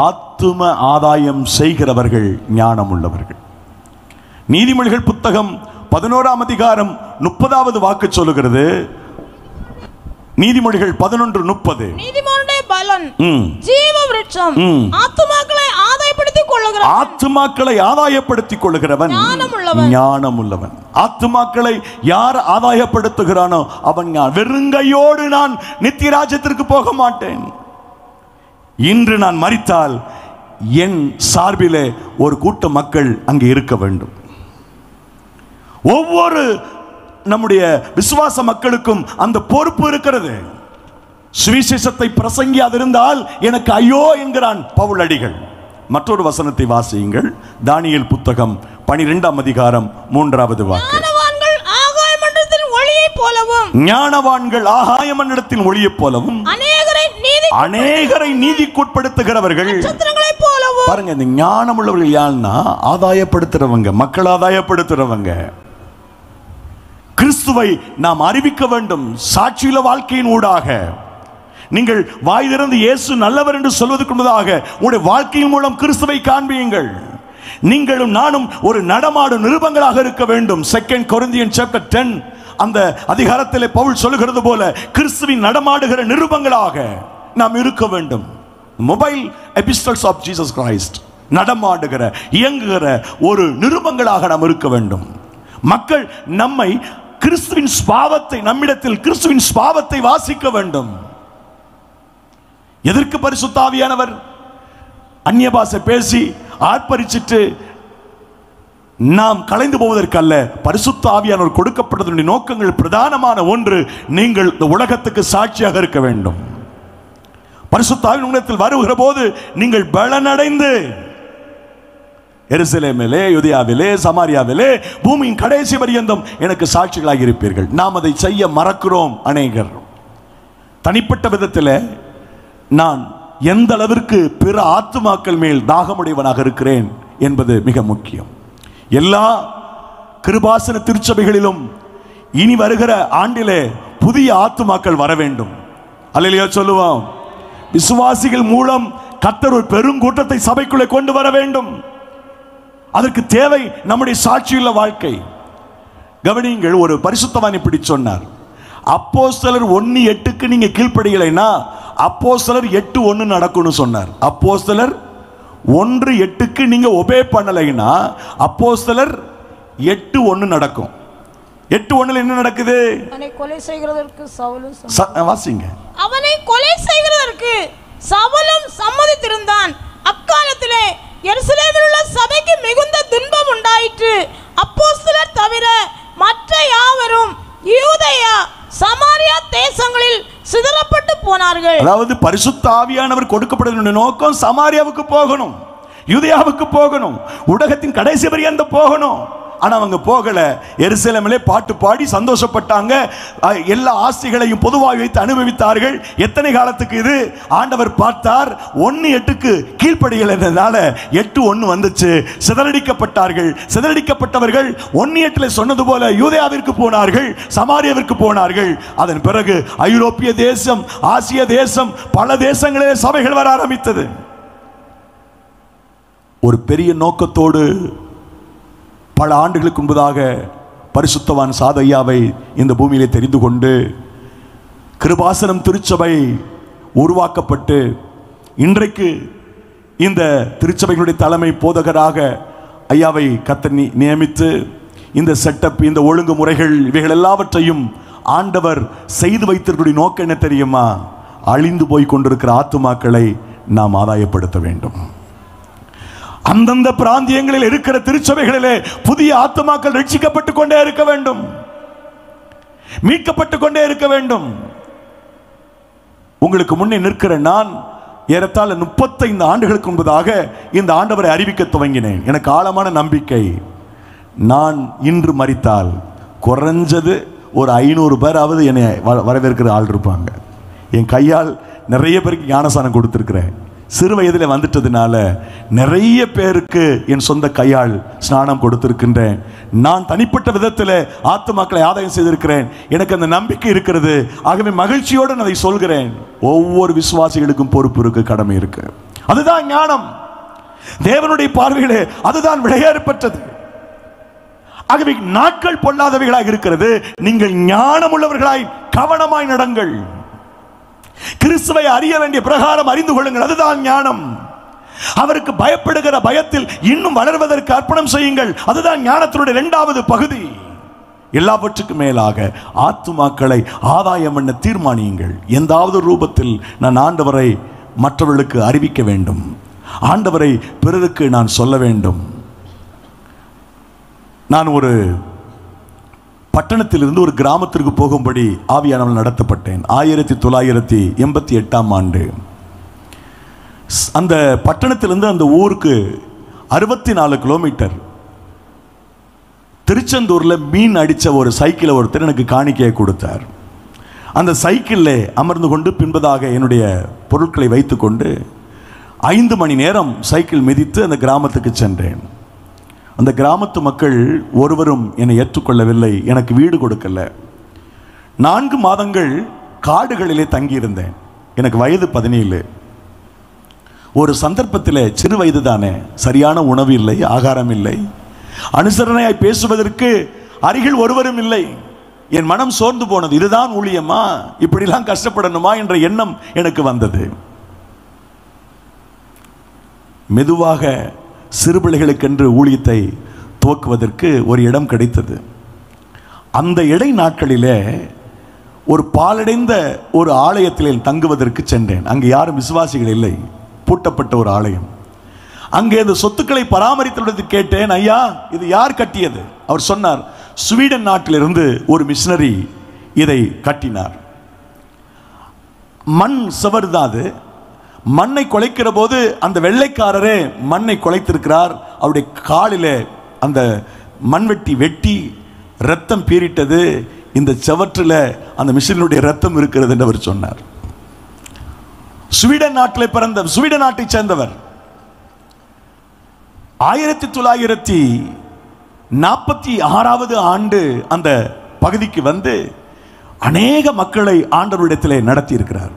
ஆத்தும ஆதாயம் செய்கிறவர்கள் ஞானம் உள்ளவர்கள். நீதிமொழிகள் புத்தகம் 11ஆம் அதிகாரம் 30வது வாக்கு சொல்லுகிறது. நீதிமொழிகள் 11:30. நீதிமானுடைய பலன் ஜீவ விருட்சம், ஆத்துமாக்களை ஆதாயப்படுத்திக் கொள்ளுகிறவன், ஆத்துமாக்களை ஆதாயப்படுத்திக் கொள்ளுகிறவன் ஞானம் உள்ளவன். ஆத்துமாக்களை யார் ஆதாயப்படுத்துகிறானோ அவன் வெறுங்கையோடு நான் நித்திய ராஜ்யத்திற்கு போக மாட்டேன். இன்று நான் மரித்தால் என் சார்பிலே ஒரு கூட்ட மக்கள் அங்கே இருக்க வேண்டும். ஒவ்வொரு நம்முடைய விசுவாச மக்களுக்கும் அந்த பொறுப்பு இருக்கிறது. சுவிசேஷத்தை பிரசங்கியாதிருந்தால் எனக்கு ஐயோ என்கிறான் பவுலடிகள். மற்றொரு வசனத்தை வாசியுங்கள். தானியேல் புத்தகம் 12ஆம் அதிகாரம் 3வது வாக்கியம். ஞானவான்கள் ஆகாய மண்டலத்தின் ஒளியைப் போலவும் அநேகரை நீதிக்குட்படுத்துகிறவர்கள். பாருங்க, இந்த ஞானம் உள்ளவர்கள் யாருன்னா ஆதாயப்படுத்துறவங்க, மக்கள் ஆதாயப்படுத்துறவங்க. கிறிஸ்துவை நாம் அறிவிக்க வேண்டும். சாட்சியுள்ள வாழ்க்கையின் ஊடாக நீங்கள் வாய் திறந்து இயேசு நல்லவர் என்று சொல்வதற்கு முன்னதாக உங்களுடைய வாழ்க்கையின் மூலம் கிறிஸ்துவை காண்பியுங்கள். நீங்களும் நானும் ஒரு நடமாடும் நிருபங்களாக இருக்க வேண்டும். 2 கொரிந்தியன்ஸ் chapter 10 அந்த அதிகாரத்தில் பவுல் சொல்லுகிறது போல கிறிஸ்துவின் நடமாடுகிற நிருபங்களாக நாம் இருக்க வேண்டும். மொபைல் எபிஸ்டல்ஸ் ஆஃப் ஜீசஸ் கிரைஸ்ட், நடமாடுகிற இயங்குகிற ஒரு நிருபங்களாக நாம் இருக்க வேண்டும். மக்கள் நம்மை கிறிஸ்துவின் சுபாவத்தை, நம்மிடத்தில் கிறிஸ்துவின் சுபாவத்தை வாசிக்க வேண்டும். எதற்கு பரிசுத்த ஆவியானவர்? அந்நிய பாஷை பேசி ஆர்ப்பரிச்சிட்டு நாம் கலைந்து போவதற்கல்ல. பரிசுத்த ஆவியானவர் கொடுக்கப்பட்டதனுடைய நோக்கங்கள் பிரதானமான ஒன்று, நீங்கள் இந்த உலகத்துக்கு சாட்சியாக இருக்க வேண்டும். பரிசுத்த ஆவியின் உலகத்தில் வருகிற போது நீங்கள் பலனடைந்து எருசலேமிலே, யூதேயாவிலே, சமாரியாவிலே, பூமியின் கடைசி பரியந்தம் எனக்கு சாட்சிகளாக இருப்பீர்கள். நாம் அதை செய்ய மறக்கிறோம் அநேகர். தனிப்பட்ட விதத்தில் நான் எந்த அளவிற்கு பிற ஆத்துமாக்கள் மேல் தாகமுடையவனாக இருக்கிறேன் என்பது மிக முக்கியம். எல்லா கிருபாசன திருச்சபைகளிலும் இனி வருகிற ஆண்டிலே புதிய ஆத்துமாக்கள் வர வேண்டும். அல்லேலூயா சொல்லுவோம். விசுவாசிகள் மூலம் கர்த்தர் ஒரு பெருங்கூட்டத்தை சபைக்குள்ளே கொண்டு வர வேண்டும். அதற்கு தேவை நம்முடைய சாட்சியுள்ள வாழ்க்கை. கவனியுங்கள், ஒரு பரிசுத்தவான் இப்படி சொன்னார், அப்போஸ்தலர் 1:8க்கு நீங்க கீழ்ப்படியலைன்னா அப்போஸ்தலர் 8:1 நடக்கும்னு சொன்னார். அப்போஸ்தலர் 1:8க்கு நீங்க ஒபே பண்ணலைன்னா அப்போஸ்தலர் 8:1 நடக்கும். 8:1 என்ன நடக்குது? அவனை கொலை செய்கிறதற்கு சவுலும் வாசிங்க. அவனை கொலை செய்கிறதற்கு சவுலும் சம்மதித்திருந்தான். அக்காலத்திலே எருசலேமில் உள்ள சபைக்கு மிகுந்த துன்பம் உண்டாயிற்று. அப்போஸ்தலர் தவிர மற்ற யாவரும் யூதேயா சமாரியா தேசங்களில் சிதறப்பட்டு போனார்கள். அதாவது பரிசுத்த ஆவியானவர் கொடுக்கப்பட்ட நோக்கம் சமாரியாவுக்கு போகணும், யூதேயாவுக்கு போகணும், உலகத்தின் கடைசி பரியந்தம் போகணும். ஆனா அவங்க போகல. எருசலேமிலே பாட்டு பாடி சந்தோஷப்பட்டாங்க. எல்லா ஆசைகளையும் பொதுவாக வைத்து அனுபவித்தார்கள். எத்தனை காலத்துக்கு இது? ஆண்டவர் பார்த்தார் 1:8க்கு கீழ்ப்படியலைனால 8:1 வந்துச்சு. சிதறடிக்கப்பட்டார்கள். சிதறடிக்கப்பட்டவர்கள் 1:8 சொன்னது போல யூதேயாவிற்கு போனார்கள், சமாரியாவிற்கு போனார்கள். அதன் பிறகு ஐரோப்பிய தேசம், ஆசிய தேசம், பல தேசங்களிலே சபைகள் வர ஆரம்பித்தது. ஒரு பெரிய நோக்கத்தோடு பல ஆண்டுகளுக்கு முன்பதாக பரிசுத்தவான் சாதையாவை இந்த பூமியிலே தெரிந்து கொண்டு கிருபாசனம் திருச்சபை உருவாக்கப்பட்டு இன்றைக்கு இந்த திருச்சபைகளுடைய தலைமை போதகராக ஐயாவை கர்த்தர் நியமித்து இந்த செட்டப், இந்த ஒழுங்குமுறைகள், இவைகள் எல்லாவற்றையும் ஆண்டவர் செய்து வைத்திருக்கிற நோக்கம் என்ன தெரியுமா? அழிந்து போய் கொண்டிருக்கிற ஆத்துமாக்களை நாம் ஆதாயப்படுத்த வேண்டும். அந்தந்த பிராந்தியங்களில் இருக்கிற திருச்சபைகளிலே புதிய ஆத்துமாக்கள் ரட்சிக்கப்பட்டு கொண்டே இருக்க வேண்டும், மீட்கப்பட்டு கொண்டே இருக்க வேண்டும். உங்களுக்கு முன்னே நிற்கிற நான் ஏறத்தாழ 35 ஆண்டுகளுக்கு முன்பதாக இந்த ஆண்டவரை அறிவிக்க துவங்கினேன். எனக்கு ஆழமான நம்பிக்கை, நான் இன்று மரித்தால் குறைஞ்சது ஒரு 500 பேராவது என்னை வரவேற்கிற ஆள் இருப்பாங்க. என் கையால் நிறைய பேருக்கு ஞானசானம் கொடுத்துருக்கிறேன். சிறு வயதில் வந்துட்டதுனால நிறைய பேருக்கு என் சொந்த கையால் ஸ்நானம் கொடுத்திருக்கின்றேன். நான் தனிப்பட்ட விதத்தில் ஆத்துமாக்களை ஆதாயம் செய்திருக்கிறேன். எனக்கு அந்த நம்பிக்கை இருக்கிறது. ஆகவே மகிழ்ச்சியோடு நான் அதை சொல்கிறேன். ஒவ்வொரு விசுவாசிகளுக்கும் பொறுப்பு இருக்கு, கடமை இருக்கு. அதுதான் ஞானம். தேவனுடைய பார்வையிலே அதுதான் விளையாடப்பட்டது. ஆகவே நாட்கள் பொல்லாதவைகளாக இருக்கிறது. நீங்கள் ஞானம் உள்ளவர்களாய் கவனமாய் நடங்கள். கிறிஸ்துவை அறிய வேண்டிய பிரகாரம் அறிந்து கொள்ளுங்கள். அதுதான் ஞானம். அவருக்கு பயப்படுகிற பயத்தில் இன்னும் வளர்வதற்கு அர்ப்பணம் செய்யுங்கள். அதுதான் ஞானத்தினுடைய 2வது பகுதி. எல்லாவற்றுக்கும் மேலாக ஆத்துமாக்களை ஆதாயம் பண்ண தீர்மானியுங்கள். எந்தாவது ரூபத்தில் நான் ஆண்டவரை மற்றவர்களுக்கு அறிவிக்க வேண்டும். ஆண்டவரை பிறருக்கு நான் சொல்ல வேண்டும். நான் ஒரு பட்டணத்திலிருந்து ஒரு கிராமத்திற்கு போகும்படி ஆவியானவரால் நடத்தப்பட்டேன். 1988ஆம் ஆண்டு. அந்த பட்டணத்திலிருந்து அந்த ஊருக்கு 64 கிலோமீட்டர். திருச்செந்தூரில் மீன் அடித்த ஒரு சைக்கிளை ஒருத்தர் எனக்கு காணிக்கையை கொடுத்தார். அந்த சைக்கிளில் அமர்ந்து கொண்டு பின்பதாக என்னுடைய பொருட்களை வைத்துக்கொண்டு 5 மணி நேரம் சைக்கிள் மிதித்து அந்த கிராமத்துக்கு சென்றேன். அந்த கிராமத்து மக்கள் ஒருவரும் என்னை ஏற்றுக்கொள்ளவில்லை, எனக்கு வீடு கொடுக்கல. 4 மாதங்கள் காடுகளிலே தங்கியிருந்தேன். எனக்கு வயது 17. ஒரு சந்தர்ப்பத்தில், சிறு வயது தானே, சரியான உணவு இல்லை, ஆகாரம் இல்லை, அனுசரணையாய் பேசுவதற்கு அருகில் ஒருவரும் இல்லை. என் மனம் சோர்ந்து போனது. இதுதான் ஊழியமா? இப்படிலாம் கஷ்டப்படணுமா என்ற எண்ணம் எனக்கு வந்தது. மெதுவாக சிறுபிள்ளைகளுக்கென்று ஊழியத்தை துவக்குவதற்கு ஒரு இடம் கிடைத்தது. அந்த இடை நாட்களிலே ஒரு பாலடைந்த ஒரு ஆலயத்திலே தங்குவதற்கு சென்றேன். அங்கே யாரும் விசுவாசிகள் இல்லை, பூட்டப்பட்ட ஒரு ஆலயம். அங்கே இந்த சொத்துக்களை பராமரித்து கேட்டேன், ஐயா இது யார் கட்டியது? அவர் சொன்னார், ஸ்வீடன் நாட்டிலிருந்து ஒரு மிஷனரி இதை கட்டினார். மண் சவர்தாது. மண்ணை குலைக்கிற போது அந்த வெள்ளைக்காரரே மண்ணை குலைத்திருக்கிறார். அவருடைய காலிலே அந்த மண்வெட்டி வெட்டி ரத்தம் பீரிட்டது. இந்த செவற்றில் அந்த மிஷினுடைய ரத்தம் இருக்கிறது என்று அவர் சொன்னார். ஸ்வீடன் நாட்டில் பிறந்த, ஸ்வீடன் நாட்டை சேர்ந்தவர். 1946வது ஆண்டு அந்த பகுதிக்கு வந்து அநேக மக்களை ஆண்டவரிடத்திலே நடத்தி இருக்கிறார்.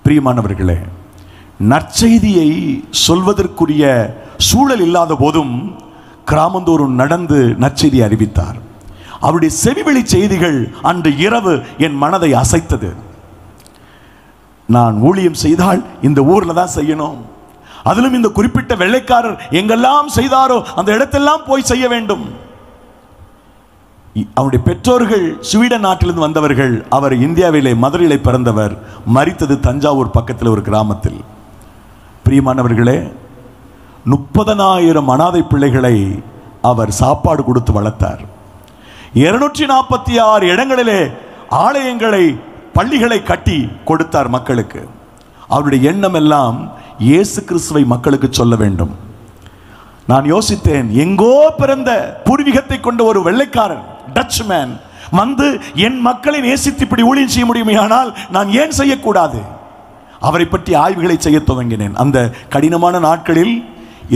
பிரியமானவர்களே, நற்செய்தியை சொல்வதற்குரிய சூழல் இல்லாத போதும் கிராமந்தோறும் நடந்து நற்செய்தியை அறிவித்தார். அவருடைய செவிவெளி செய்திகள் அன்று இரவு என் மனதை அசைத்தது. நான் ஊழியம் செய்தால் இந்த ஊர்ல தான் செய்யணும், அதிலும் இந்த குறிப்பிட்ட வெள்ளைக்காரர் எங்கெல்லாம் செய்தாரோ அந்த இடத்தெல்லாம் போய் செய்ய வேண்டும். அவருடைய பெற்றோர்கள் ஸ்வீடன் நாட்டிலிருந்து வந்தவர்கள். அவர் இந்தியாவிலே மதுரையிலே பிறந்தவர். மரித்தது தஞ்சாவூர் பக்கத்தில் ஒரு கிராமத்தில். பிரியமானவர்களே, 30,000 அனாதை பிள்ளைகளை அவர் சாப்பாடு கொடுத்து வளர்த்தார். 246 இடங்களிலே ஆலயங்களை, பள்ளிகளை கட்டி கொடுத்தார் மக்களுக்கு. அவருடைய எண்ணம் எல்லாம் இயேசு கிறிஸ்துவை மக்களுக்கு சொல்ல வேண்டும். நான் யோசித்தேன், எங்கோ பிறந்த பூர்வீகத்தை கொண்ட ஒரு வெள்ளைக்காரன், டச் மேன் வந்து என் மக்களை நேசித்து இப்படி ஊழியம் செய்ய முடியுமானால் நான் ஏன் செய்யக்கூடாது? அவரை பற்றி ஆய்வுகளை செய்ய துவங்கினேன். அந்த கடினமான நாட்களில்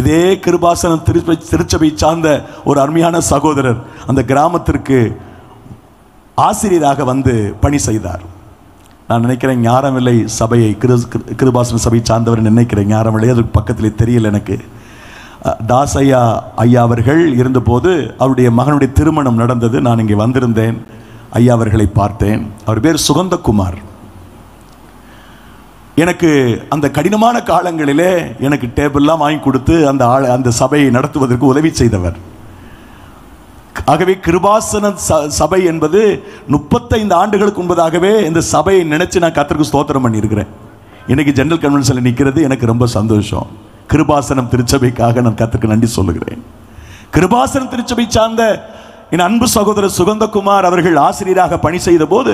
இதே கிருபாசனம் திருச்சபை சார்ந்த ஒரு அருமையான சகோதரர் அந்த கிராமத்திற்கு ஆசிரியராக வந்து பணி செய்தார். நான் நினைக்கிறேன் ஞானவில்லை சபையை, கிருபாசன சபை சார்ந்தவர் நினைக்கிறேன், ஞானவில்லை அதுக்கு பக்கத்தில் தெரியல எனக்கு. தாஸ் ஐயா அவர்கள் இருந்தபோது அவருடைய மகனுடைய திருமணம் நடந்தது. நான் இங்கே வந்திருந்தேன். ஐயா அவர்களை பார்த்தேன். அவர் பேர் சுகந்தகுமார். எனக்கு அந்த கடினமான காலங்களிலே எனக்கு டேபிள்லாம் வாங்கி கொடுத்து அந்த சபையை நடத்துவதற்கு உதவி செய்தவர். ஆகவே கிருபாசன சபை என்பது 35 ஆண்டுகளுக்கு முன்பதாகவே இந்த சபையை நினைச்சு நான் கர்த்தருக்கு ஸ்தோத்திரம் பண்ணியிருக்கிறேன். இன்னைக்கு ஜெனரல் கன்வென்ஷனில் நிற்கிறது எனக்கு ரொம்ப சந்தோஷம். கிருபாசனம் திருச்சபைக்காக நான் கர்த்தருக்கு நன்றி சொல்லுகிறேன். கிருபாசனம் திருச்சபை சார்ந்த என் அன்பு சகோதரர் சுகந்தகுமார் அவர்கள் ஆசிரியராக பணி செய்த போது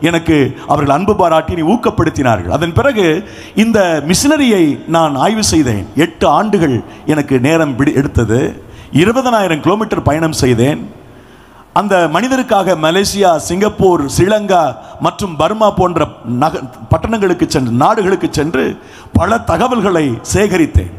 எனக்கு அவர்கள் அன்பு பாராட்டி ஊக்கப்படுத்தினார்கள். அதன் பிறகு இந்த மிஷனரியை நான் ஆய்வு செய்தேன். 8 ஆண்டுகள் எனக்கு நேரம் எடுத்தது. 20,000 கிலோமீட்டர் பயணம் செய்தேன். அந்த மனிதருக்காக மலேசியா, சிங்கப்பூர், ஸ்ரீலங்கா மற்றும் பர்மா போன்ற பட்டணங்களுக்கு சென்று, நாடுகளுக்கு சென்று பல தகவல்களை சேகரித்தேன்.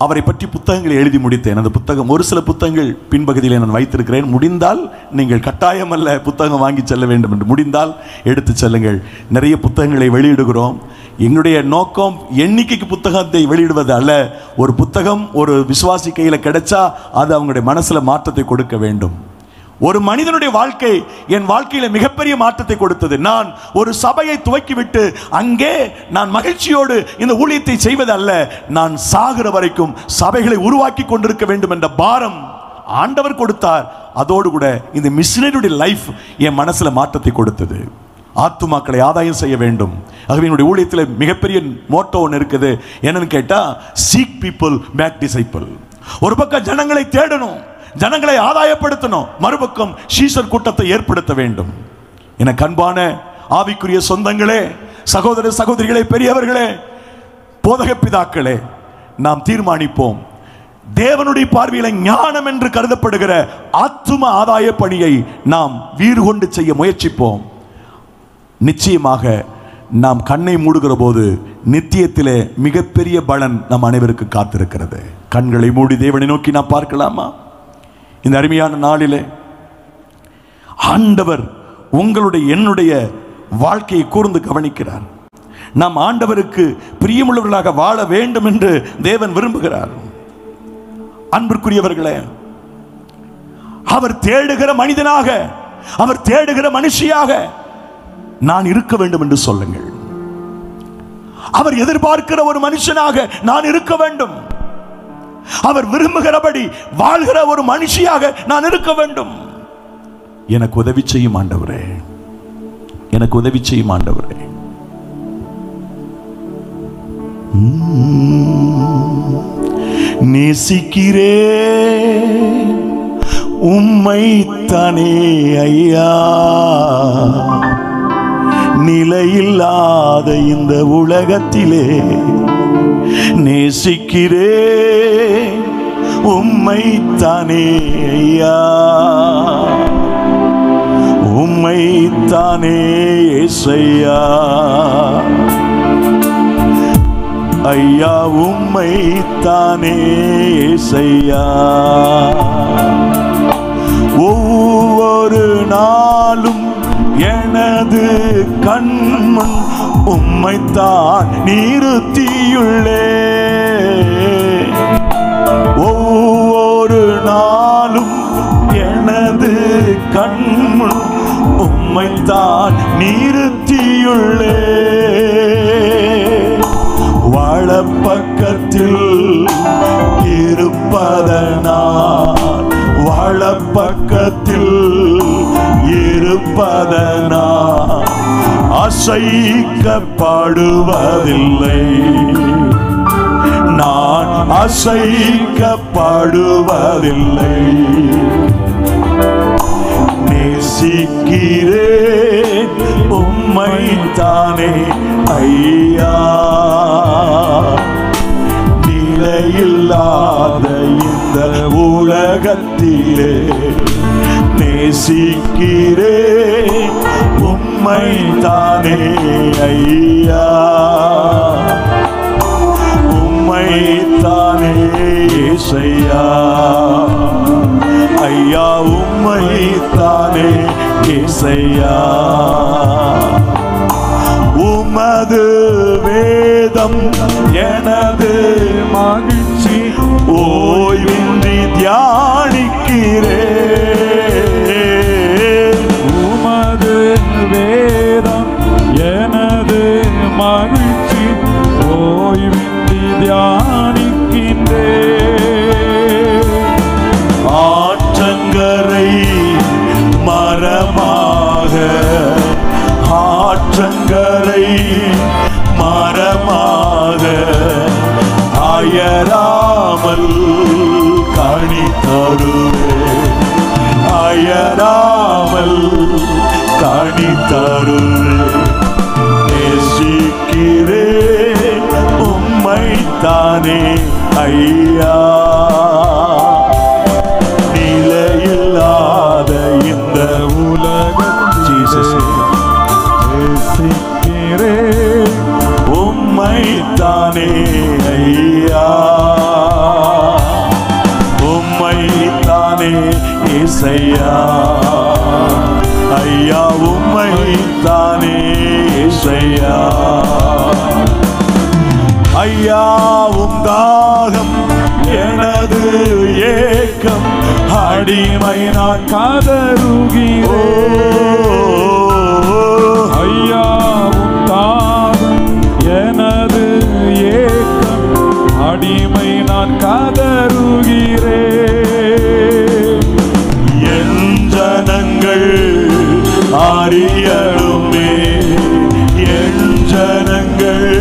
அவரை பற்றி புத்தகங்களை எழுதி முடித்தேன். அந்த புத்தகம், ஒரு சில புத்தகங்கள் பின்பகுதியில் நான் வைத்திருக்கிறேன். முடிந்தால் நீங்கள் கட்டாயம் அல்ல புத்தகம் வாங்கி செல்ல வேண்டும் என்று, முடிந்தால் எடுத்து செல்லுங்கள். நிறைய புத்தகங்களை வெளியிடுகிறோம். எங்களுடைய நோக்கம் எண்ணிக்கைக்கு புத்தகத்தை வெளியிடுவது அல்ல. ஒரு புத்தகம் ஒரு விசுவாசி கையில் கிடைச்சா அது அவங்களுடைய மனசுல மாற்றத்தை கொடுக்க வேண்டும். ஒரு மனிதனுடைய வாழ்க்கை என் வாழ்க்கையில மிகப்பெரிய மாற்றத்தை கொடுத்தது. நான் ஒரு சபையை துவக்கிவிட்டு அங்கே நான் மகிழ்ச்சியோடு இந்த ஊழியத்தை செய்வது அல்ல, நான் சாகிற வரைக்கும் சபைகளை உருவாக்கி கொண்டிருக்க வேண்டும் என்ற பாரம் ஆண்டவர் கொடுத்தார். அதோடு கூட இந்த மிஷனரியுடைய லைஃப் என் மனசுல மாற்றத்தை கொடுத்தது. ஆத்துமாக்களை ஆதாயம் செய்ய வேண்டும். ஆகவே என்னுடைய ஊழியத்தில் மிகப்பெரிய மோட்டோ ஒன்று இருக்குது. என்னன்னு கேட்டா, சீக் பீப்புள் மேக் டிசைபிள். ஒரு பக்கம் ஜனங்களை தேடணும், ஜனங்களை ஆதாயப்படுத்தணும், மறுபக்கம் சீஷர் கூட்டத்தை ஏற்படுத்த வேண்டும். எனக்கு அன்பான ஆவிக்குரிய சொந்தங்களே, சகோதர சகோதரிகளே, பெரியவர்களே, போதக பிதாக்களே, நாம் தீர்மானிப்போம். தேவனுடைய பார்வையில் ஞானம் என்று கருதப்படுகிற ஆத்தும ஆதாய பணியை நாம் வீறு கொண்டு செய்ய முயற்சிப்போம். நிச்சயமாக நாம் கண்ணை மூடுகிற போது நித்தியத்திலே மிகப்பெரிய பலன் நம் அனைவருக்கு காத்திருக்கிறது. கண்களை மூடி தேவனை நோக்கி நாம் பார்க்கலாமா? இந்த அருமையான நாளிலே ஆண்டவர் உங்களுடைய என்னுடைய வாழ்க்கையை கூர்ந்து கவனிக்கிறார். நாம் ஆண்டவருக்கு பிரியமுள்ளவர்களாக வாழ வேண்டும் என்று தேவன் விரும்புகிறார். அன்பிற்குரியவர்களே, அவர் தேடுகிற மனிதனாக, அவர் தேடுகிற மனுஷியாக நான் இருக்க வேண்டும் என்று சொல்லுங்கள். அவர் எதிர்பார்க்கிற ஒரு மனுஷனாக நான் இருக்க வேண்டும். அவர் விரும்புகிறபடி வாழ்கிற ஒரு மனுஷியாக நான் இருக்க வேண்டும். எனக்கு உதவி செய்யும் ஆண்டவரே, எனக்கு உதவி செய்யும் ஆண்டவரே. நேசிக்கிறே உம்மை தானே ஐயா, நிலையில்லாத இந்த உலகத்திலே நேசிக்கிறே உம்மை தானே ஐயா, உம்மை தானே இயேசையா, ஐயா உம்மை தானே இயேசையா. ஒவ்வொரு நாளும் எனது கண்முன் உம்மைத்தான் நிறுத்தியுள்ளே, ஒவ்வொரு நாளும் எனது கண்முன் உம்மைத்தான் நிறுத்தியுள்ளே. வலப்பக்கத்தில் இருப்பதனால், வலப்பக்கத்தில் இருப்பதனால் அசைக்கப்படுவதில்லை, நான் அசைக்கப்படுவதில்லை. நேசிக்கிறேன் உம்மை தானே ஐயா, நிலையில்லாத இந்த உலகத்திலே நேசிக்கிறேன் உம்மை தானே ஐயா, உம்மை தானே இயேசையா, ஐயா உம்மை தானே இயேசையா. உமது வேதம் எனது மகிழ்ச்சி, ஓய்வின்றி தியானிக்கிறேன். உமது வேதம் எனது மகிழ்ச்சி, ஓய்வின்றி தியானிக்கின்றேன். ஆற்றங்கரை மரமாக, ஆற்றங்கரை மரமாக அயராமல் கனி தருவேன், அயராமல் கனி தருவேன். நேசிக்கிறேன் உம்மை தானே ஐயா, நிலையில்லாத இந்த உலகத்தில் நேசிக்கிறேன் உம்மை தானே ஐயா, உம்மை தானே இயேசையா, ஐயா உம்மை தானே இயேசையா. ஐயா உம் தாகம் எனது ஏக்கம், அடிமை நான் கதறுகிறேன். ஐயா உம் தாகம் எனது ஏக்கம், அடிமை நான் கதறுகிறேன். என் ஜனங்கள் அறியணுமே ஜனங்கள்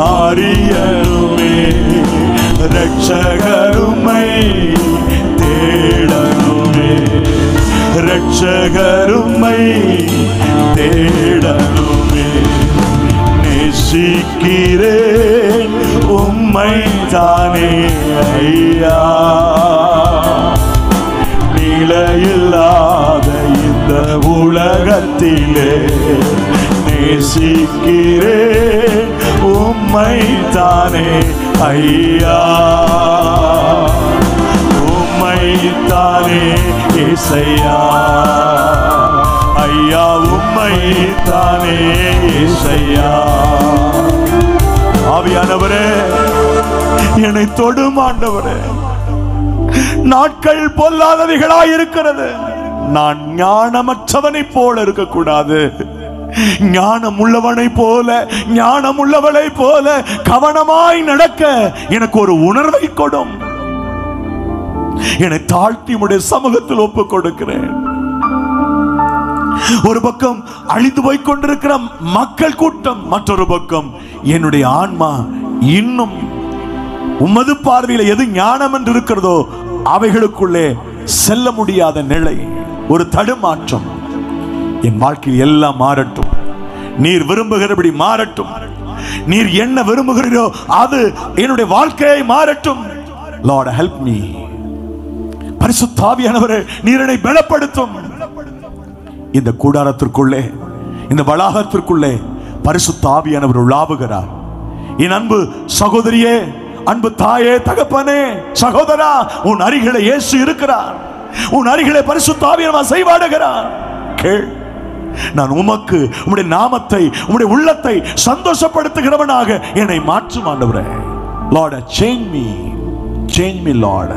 அறியணுமே, ரட்சகருமை தேடணுமே, ரட்சகருமை தேடணுமே. நேசிக்கிறேன் உம்மை தானே ஐயா, நிலையில்லாத இந்த உலகத்திலே நேசிக்கிறேன் உம்மை தானே ஐயா, உம்மை தானே இசையா ஐயா, உம்மை தானே இசையா. ஆவியானவரே என்னை தொடும் ஆண்டவரே. நாட்கள் பொல்லாதவைகளாய் இருக்கிறது. நான் ஞானமற்றவனை போல இருக்கக்கூடாது, ஞானம் உள்ளவனை போல, ஞானம் உள்ளவளை போல கவனமாய் நடக்க எனக்கு ஒரு உணர்வை கொடும். என்னை தாழ்த்தி உம்முடைய சமூகத்தில் ஒப்புக் கொடுக்கிறேன். ஒரு பக்கம் அழிந்து போய் கொண்டிருக்கிற மக்கள் கூட்டம், மற்றொரு பக்கம் என்னுடைய ஆன்மா இன்னும் உமது பார்வையில் எது ஞானம் என்று இருக்கிறதோ அவைகளுக்குள்ளே செல்ல முடியாத நிலை, ஒரு தடுமாற்றம். என் வாழ்க்கையில் எல்லாம் மாறட்டும், நீர் விரும்புகிறபடி மாறட்டும், நீர் என்ன விரும்புகிறீரோ அது என்னுடைய வாழ்க்கையை மாறட்டும். Lord help me. பரிசுத்த ஆவியானவரே நீர் என்னை பலப்படுத்தும். இந்த கூடாரத்திற்குள்ளே, இந்த வளாகத்திற்குள்ளே பரிசுத்த ஆவியானவர் உலாவுகிறார். என் அன்பு சகோதரியே, அன்பு தாயே, தகப்பனே, சகோதரா, உன் அருகிலே இயேசு இருக்கிறார். உன் அருகிலே பரிசுத்த ஆவியானவர் செய்வாடுகிறார். கேள், நான் உமக்கு உம்முடைய நாமத்தை, உம்முடைய உள்ளத்தை சந்தோஷப்படுத்துகிறவனாக என்னை மாற்றும் ஆண்டவரே. Lord change me Lord.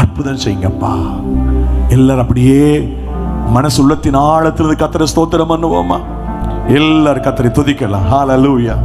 அற்புதம் செய்யுங்கப்பா. எல்லாரும் அப்படியே மனசு உள்ளத்தின் ஆழத்திலிருந்து கர்த்தரை ஸ்தோத்திரம் பண்ணுவோமா? எல்லாரும் கர்த்தரை துதிக்கலாம். ஹல்லேலூயா.